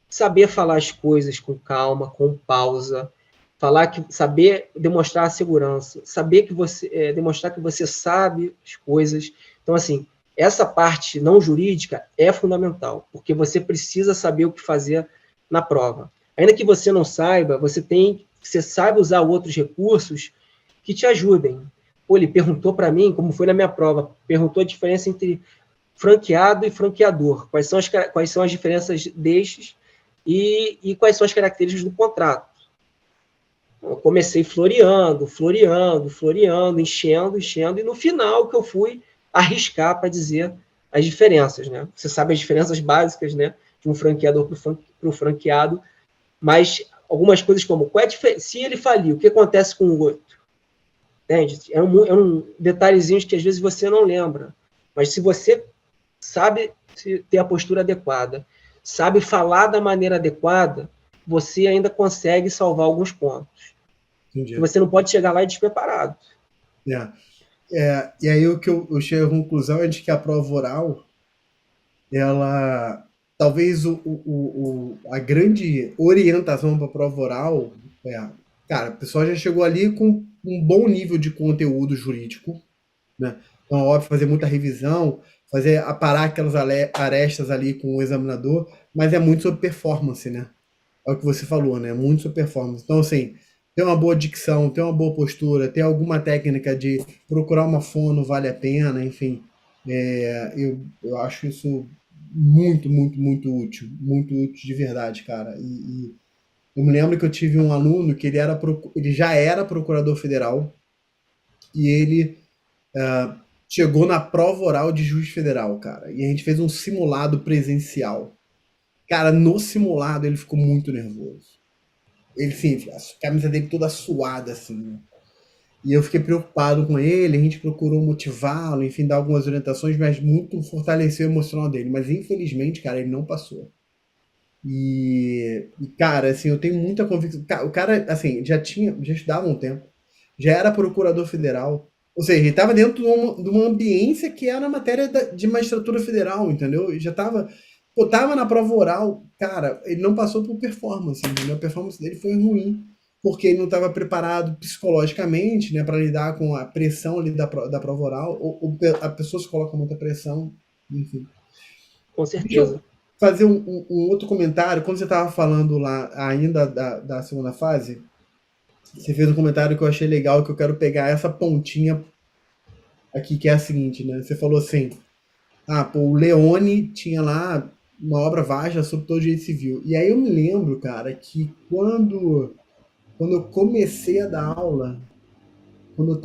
Speaker 2: Saber falar as coisas com calma, com pausa, saber demonstrar a segurança, saber que você demonstrar que você sabe as coisas. Então, assim, essa parte não jurídica é fundamental, porque você precisa saber o que fazer na prova. Ainda que você não saiba, você sabe usar outros recursos que te ajudem. Pô, ele perguntou para mim, como foi na minha prova, perguntou a diferença entre franqueado e franqueador. Quais são as diferenças destes e quais são as características do contrato. Eu comecei floreando, enchendo, e no final que eu fui arriscar para dizer as diferenças, né? Você sabe as diferenças básicas, né? De um franqueador para o franqueado, mas algumas coisas como, se ele falir, o que acontece com o outro? Entende? É um detalhezinhos que às vezes você não lembra, mas se você sabe ter a postura adequada, sabe falar da maneira adequada, você ainda consegue salvar alguns pontos.
Speaker 1: Entendi.
Speaker 2: Você não pode chegar lá e despreparado.
Speaker 1: E aí o que eu chego à conclusão é de que a prova oral, ela talvez a grande orientação para a prova oral é, cara, o pessoal já chegou ali com um bom nível de conteúdo jurídico, né? Então, óbvio, fazer muita revisão, fazer aparar aquelas arestas ali com o examinador, mas é muito sobre performance, né? É o que você falou, né? Muito sobre performance. Então, assim, ter uma boa dicção, ter uma boa postura, ter alguma técnica de procurar uma fono vale a pena, enfim. Eu acho isso muito, muito, muito útil de verdade, cara. E eu me lembro que eu tive um aluno que ele já era procurador federal e ele chegou na prova oral de juiz federal, cara. E a gente fez um simulado presencial. Cara, no simulado ele ficou muito nervoso. Ele, sim, a camisa dele toda suada, assim, né? E eu fiquei preocupado com ele, a gente procurou motivá-lo, enfim, dar algumas orientações, mas muito fortaleceu o emocional dele. Mas infelizmente, cara, ele não passou. Cara, assim, eu tenho muita convicção. O cara, assim, já estudava um tempo, já era procurador federal. Ou seja, ele estava dentro de uma ambiência que era matéria de magistratura federal, entendeu? Ele já estava. Pô, tava na prova oral, cara, ele não passou por performance, entendeu? A performance dele foi ruim, porque ele não estava preparado psicologicamente, né, para lidar com a pressão ali da prova oral, ou a pessoa se coloca muita pressão, enfim.
Speaker 2: Com
Speaker 1: Deixa eu
Speaker 2: certeza.
Speaker 1: fazer um outro comentário. Quando você estava falando lá ainda da segunda fase, você fez um comentário que eu achei legal, que eu quero pegar essa pontinha aqui, que é a seguinte, né? Você falou assim, pô, o Leone tinha lá uma obra vasta sobre todo o direito civil. E aí eu me lembro, cara, que quando eu comecei a dar aula, quando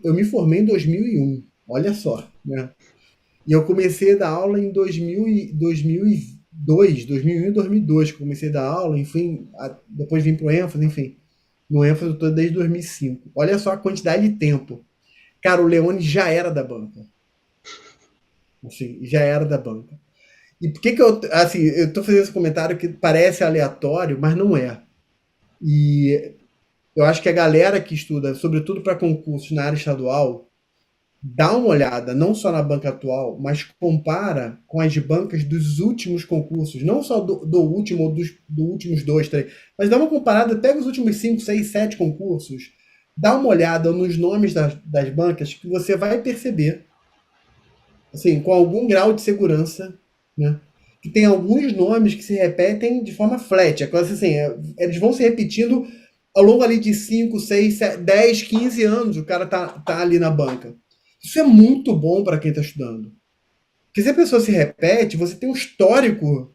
Speaker 1: eu me formei em 2001, olha só, né? E eu comecei a dar aula em 2001 e 2002, que eu comecei a dar aula, enfim, depois vim pro ênfase, enfim. No ênfase eu tô desde 2005. Olha só a quantidade de tempo. Cara, o Leone já era da banca. Assim, já era da banca. E por que assim, eu tô fazendo esse comentário que parece aleatório, mas não é. E eu acho que a galera que estuda, sobretudo para concursos na área estadual, dá uma olhada não só na banca atual, mas compara com as bancas dos últimos concursos, não só do último ou dos últimos dois, três, mas dá uma comparada, pega os últimos 5, 6, 7 concursos, dá uma olhada nos nomes das bancas que você vai perceber, assim, com algum grau de segurança, né? Que tem alguns nomes que se repetem de forma flat, é coisa assim, eles vão se repetindo ao longo ali de 5, 6, 7, 10, 15 anos, o cara tá ali na banca. Isso é muito bom para quem está estudando. Porque se a pessoa se repete, você tem um histórico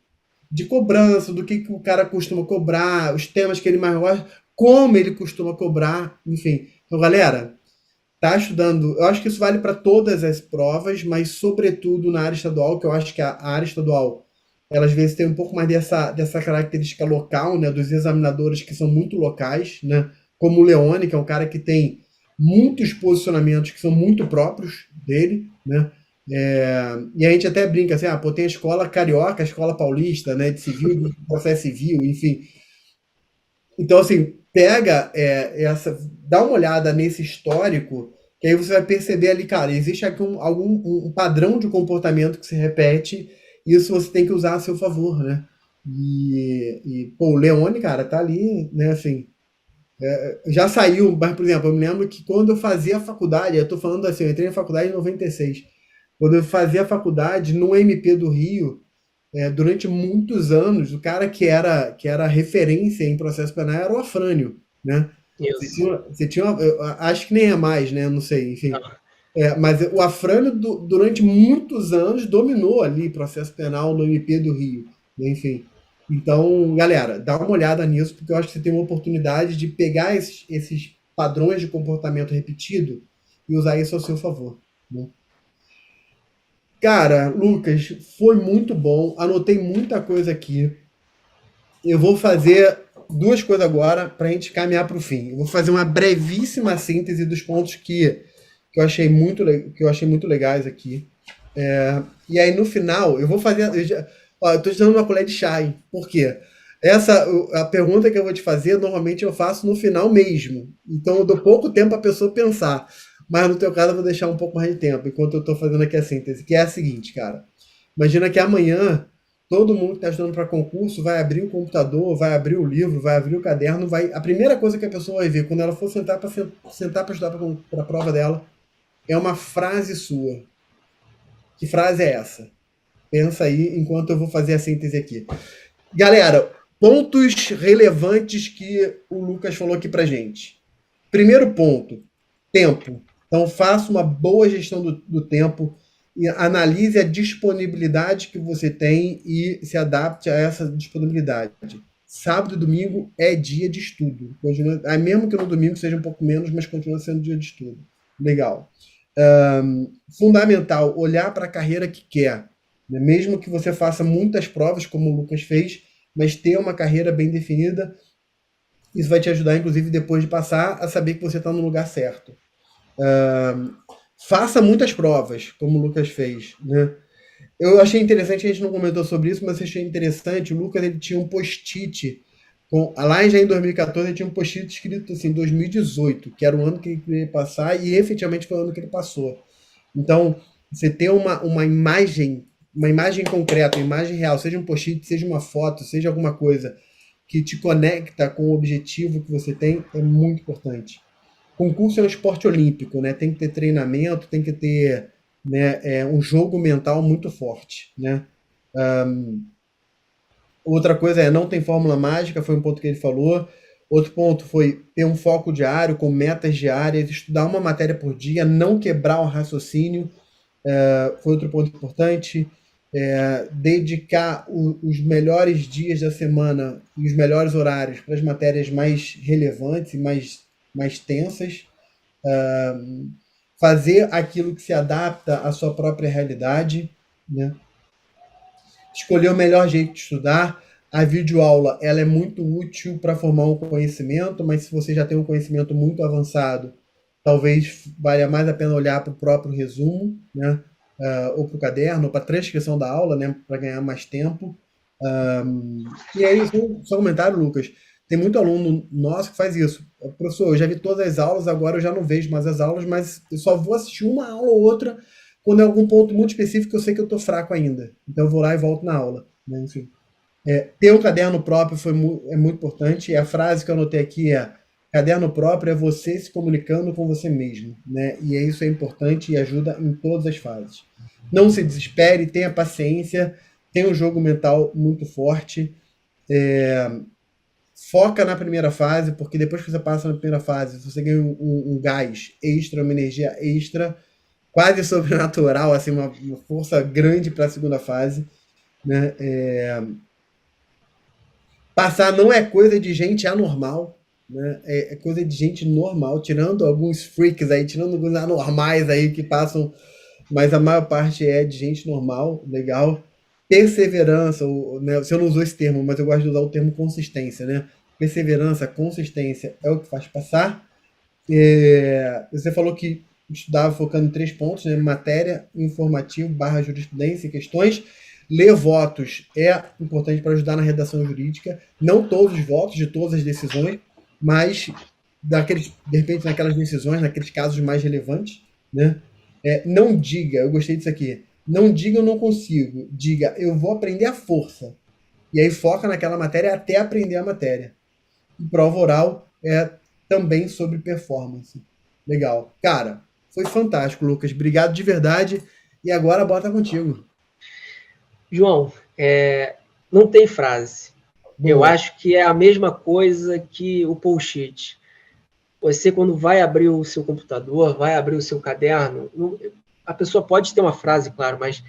Speaker 1: de cobrança, do que o cara costuma cobrar, os temas que ele mais gosta, como ele costuma cobrar, enfim. Então, galera, tá estudando. Eu acho que isso vale para todas as provas, mas sobretudo na área estadual, que eu acho que a área estadual, ela às vezes tem um pouco mais dessa característica local, né, dos examinadores que são muito locais, né, como o Leone, que é um cara que tem muitos posicionamentos que são muito próprios dele, né? E a gente até brinca assim, pô, tem a escola carioca, a escola paulista, né, de civil, de processo civil, enfim. Então, assim, dá uma olhada nesse histórico, que aí você vai perceber ali, cara, existe aqui algum padrão de comportamento que se repete, e isso você tem que usar a seu favor, né? Pô, o Leone, cara, tá ali, né, assim, já saiu, mas, por exemplo, eu me lembro que quando eu fazia a faculdade, eu tô falando assim, eu entrei na faculdade em 96, quando eu fazia a faculdade no MP do Rio, durante muitos anos, o cara que era referência em processo penal era o Afrânio, né?
Speaker 2: Isso.
Speaker 1: Eu acho que nem é mais, né? Não sei, enfim.
Speaker 2: Não.
Speaker 1: Mas o Afrânio, durante muitos anos, dominou ali processo penal no MP do Rio, né? Enfim. Então, galera, dá uma olhada nisso, porque eu acho que você tem uma oportunidade de pegar esses padrões de comportamento repetido e usar isso ao seu favor, né? Cara, Lucas, foi muito bom. Anotei muita coisa aqui. Eu vou fazer duas coisas agora para a gente caminhar para o fim. Eu vou fazer uma brevíssima síntese dos pontos que eu achei muito legais aqui. E aí no final eu vou fazer. Eu tô te dando uma colher de chá, hein? Por quê? A pergunta que eu vou te fazer, normalmente eu faço no final mesmo. Então eu dou pouco tempo para a pessoa pensar. Mas no teu caso eu vou deixar um pouco mais de tempo, enquanto eu estou fazendo aqui a síntese, que é a seguinte, cara. Imagina que amanhã Todo mundo que está estudando para concurso vai abrir o computador, vai abrir o livro, vai abrir o caderno, a primeira coisa que a pessoa vai ver quando ela for sentar para estudar para a prova dela é uma frase sua. Que frase é essa? Pensa aí enquanto eu vou fazer a síntese aqui. Galera, pontos relevantes que o Lucas falou aqui pra gente. Primeiro ponto, tempo. Então faça uma boa gestão do tempo e analise a disponibilidade que você tem e se adapte a essa disponibilidade. Sábado e domingo é dia de estudo. Mesmo que no domingo seja um pouco menos, mas continua sendo dia de estudo. Legal. Fundamental, olhar para a carreira que quer. Mesmo que você faça muitas provas, como o Lucas fez, mas ter uma carreira bem definida, isso vai te ajudar, inclusive, depois de passar, a saber que você está no lugar certo. Faça muitas provas, como o Lucas fez, né? Eu achei interessante, a gente não comentou sobre isso, mas achei interessante, o Lucas ele tinha um post-it, lá já em 2014 ele tinha um post-it escrito assim, 2018, que era o ano que ele queria passar, e efetivamente foi o ano que ele passou. Então, você ter uma imagem concreta, uma imagem real, seja um post-it, seja uma foto, seja alguma coisa que te conecta com o objetivo que você tem, é muito importante. Concurso é um esporte olímpico, né? Tem que ter treinamento, tem que ter, né, um jogo mental muito forte, né? Outra coisa não tem fórmula mágica, foi um ponto que ele falou. Outro ponto foi ter um foco diário, com metas diárias, estudar uma matéria por dia, não quebrar o raciocínio, foi outro ponto importante. Dedicar os melhores dias da semana e os melhores horários para as matérias mais relevantes e mais tensas. Fazer aquilo que se adapta à sua própria realidade, né? Escolher o melhor jeito de estudar. A videoaula ela é muito útil para formar um conhecimento, mas se você já tem um conhecimento muito avançado, talvez valha mais a pena olhar para o próprio resumo, né? Ou para o caderno, ou para a transcrição da aula, né? Para ganhar mais tempo. E aí, só um comentário, Lucas. Tem muito aluno nosso que faz isso. Professor, eu já vi todas as aulas, agora eu já não vejo mais as aulas, mas eu só vou assistir uma aula ou outra quando é algum ponto muito específico que eu sei que eu estou fraco ainda. Então eu vou lá e volto na aula, né? Enfim. Ter um caderno próprio é muito importante. E a frase que eu anotei aqui é: caderno próprio é você se comunicando com você mesmo, né? E isso é importante e ajuda em todas as fases. Não se desespere, tenha paciência, tenha um jogo mental muito forte. Foca na primeira fase, porque depois que você passa na primeira fase, você ganha um gás extra, uma energia extra, quase sobrenatural, assim, uma força grande para a segunda fase, né? Passar não é coisa de gente anormal, né? É coisa de gente normal, tirando alguns freaks aí, tirando alguns anormais aí que passam, mas a maior parte é de gente normal, legal. Perseverança, né? Você não usou esse termo, mas eu gosto de usar o termo consistência, né? Perseverança, consistência é o que faz passar. Você falou que estudava focando em 3 pontos, né? Matéria, informativo, /jurisprudência e questões. Ler votos é importante para ajudar na redação jurídica. Não todos os votos de todas as decisões, mas de repente naquelas decisões, naqueles casos mais relevantes, né? Não diga, eu gostei disso aqui, não diga eu não consigo, diga eu vou aprender à força. E aí foca naquela matéria até aprender a matéria. E prova oral é também sobre performance. Legal. Cara, foi fantástico, Lucas. Obrigado de verdade. E agora bota contigo.
Speaker 2: João, não tem frase.
Speaker 1: Boa.
Speaker 2: Eu acho que é a mesma coisa que o post-it. Você, quando vai abrir o seu computador, vai abrir o seu caderno, a pessoa pode ter uma frase, claro, mas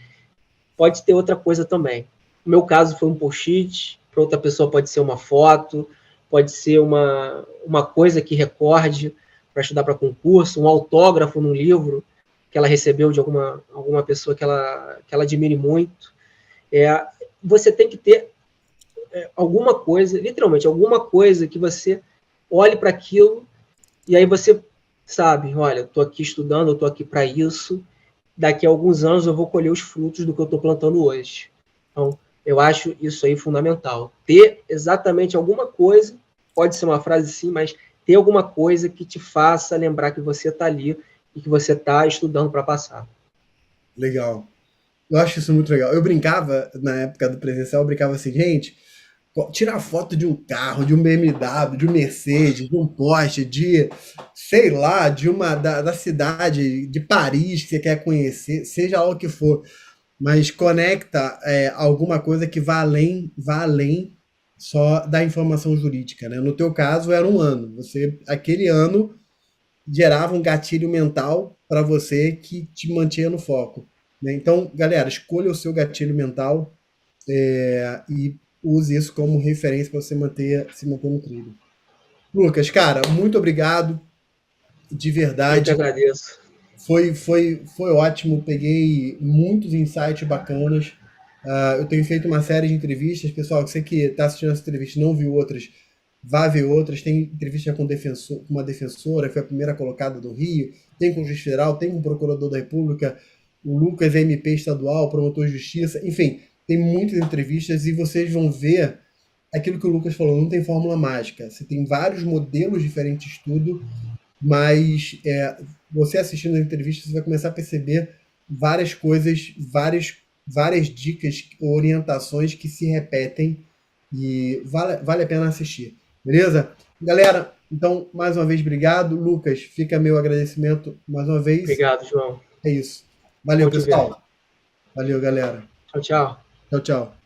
Speaker 2: pode ter outra coisa também. No meu caso foi um post-it, para outra pessoa pode ser uma foto, pode ser uma coisa que recorde para estudar para concurso, um autógrafo num livro que ela recebeu de alguma pessoa que ela admire muito. Você tem que ter alguma coisa, literalmente, alguma coisa que você olhe para aquilo e aí você sabe, olha, eu estou aqui estudando, eu estou aqui para isso, daqui a alguns anos eu vou colher os frutos do que eu estou plantando hoje. Então, eu acho isso aí fundamental. Ter exatamente alguma coisa, pode ser uma frase sim, mas ter alguma coisa que te faça lembrar que você está ali e que você está estudando para passar.
Speaker 1: Legal. Eu acho isso muito legal. Eu brincava, na época do presencial, eu brincava assim, gente, tirar foto de um carro, de um BMW, de um Mercedes, de um Porsche, de, sei lá, da cidade, de Paris que você quer conhecer, seja lá o que for, mas conecta alguma coisa que vá além só da informação jurídica, né? No teu caso, era um ano. Você, aquele ano, gerava um gatilho mental para você que te mantinha no foco, né? Então, galera, escolha o seu gatilho mental e use isso como referência para você se manter no trilho. Lucas, cara, muito obrigado, de
Speaker 2: Eu que
Speaker 1: verdade.
Speaker 2: agradeço.
Speaker 1: Foi ótimo, peguei muitos insights bacanas. Eu tenho feito uma série de entrevistas, pessoal. Você que está assistindo essa entrevista e não viu outras, vá ver outras. Tem entrevista com uma defensora, que foi a primeira colocada do Rio, tem com o juiz federal, tem com o procurador da República, o Lucas é MP estadual, promotor de justiça, enfim, tem muitas entrevistas e vocês vão ver aquilo que o Lucas falou, não tem fórmula mágica. Você tem vários modelos diferentes de estudo, mas você assistindo a entrevista, você vai começar a perceber várias coisas, várias dicas, orientações que se repetem e vale a pena assistir. Beleza? Galera, então, mais uma vez, obrigado. Lucas, fica meu agradecimento mais uma vez.
Speaker 2: Obrigado, João.
Speaker 1: É isso. Valeu,
Speaker 2: Bom te ver.
Speaker 1: pessoal. Valeu, galera.
Speaker 2: Tchau, tchau.
Speaker 1: Tchau, tchau.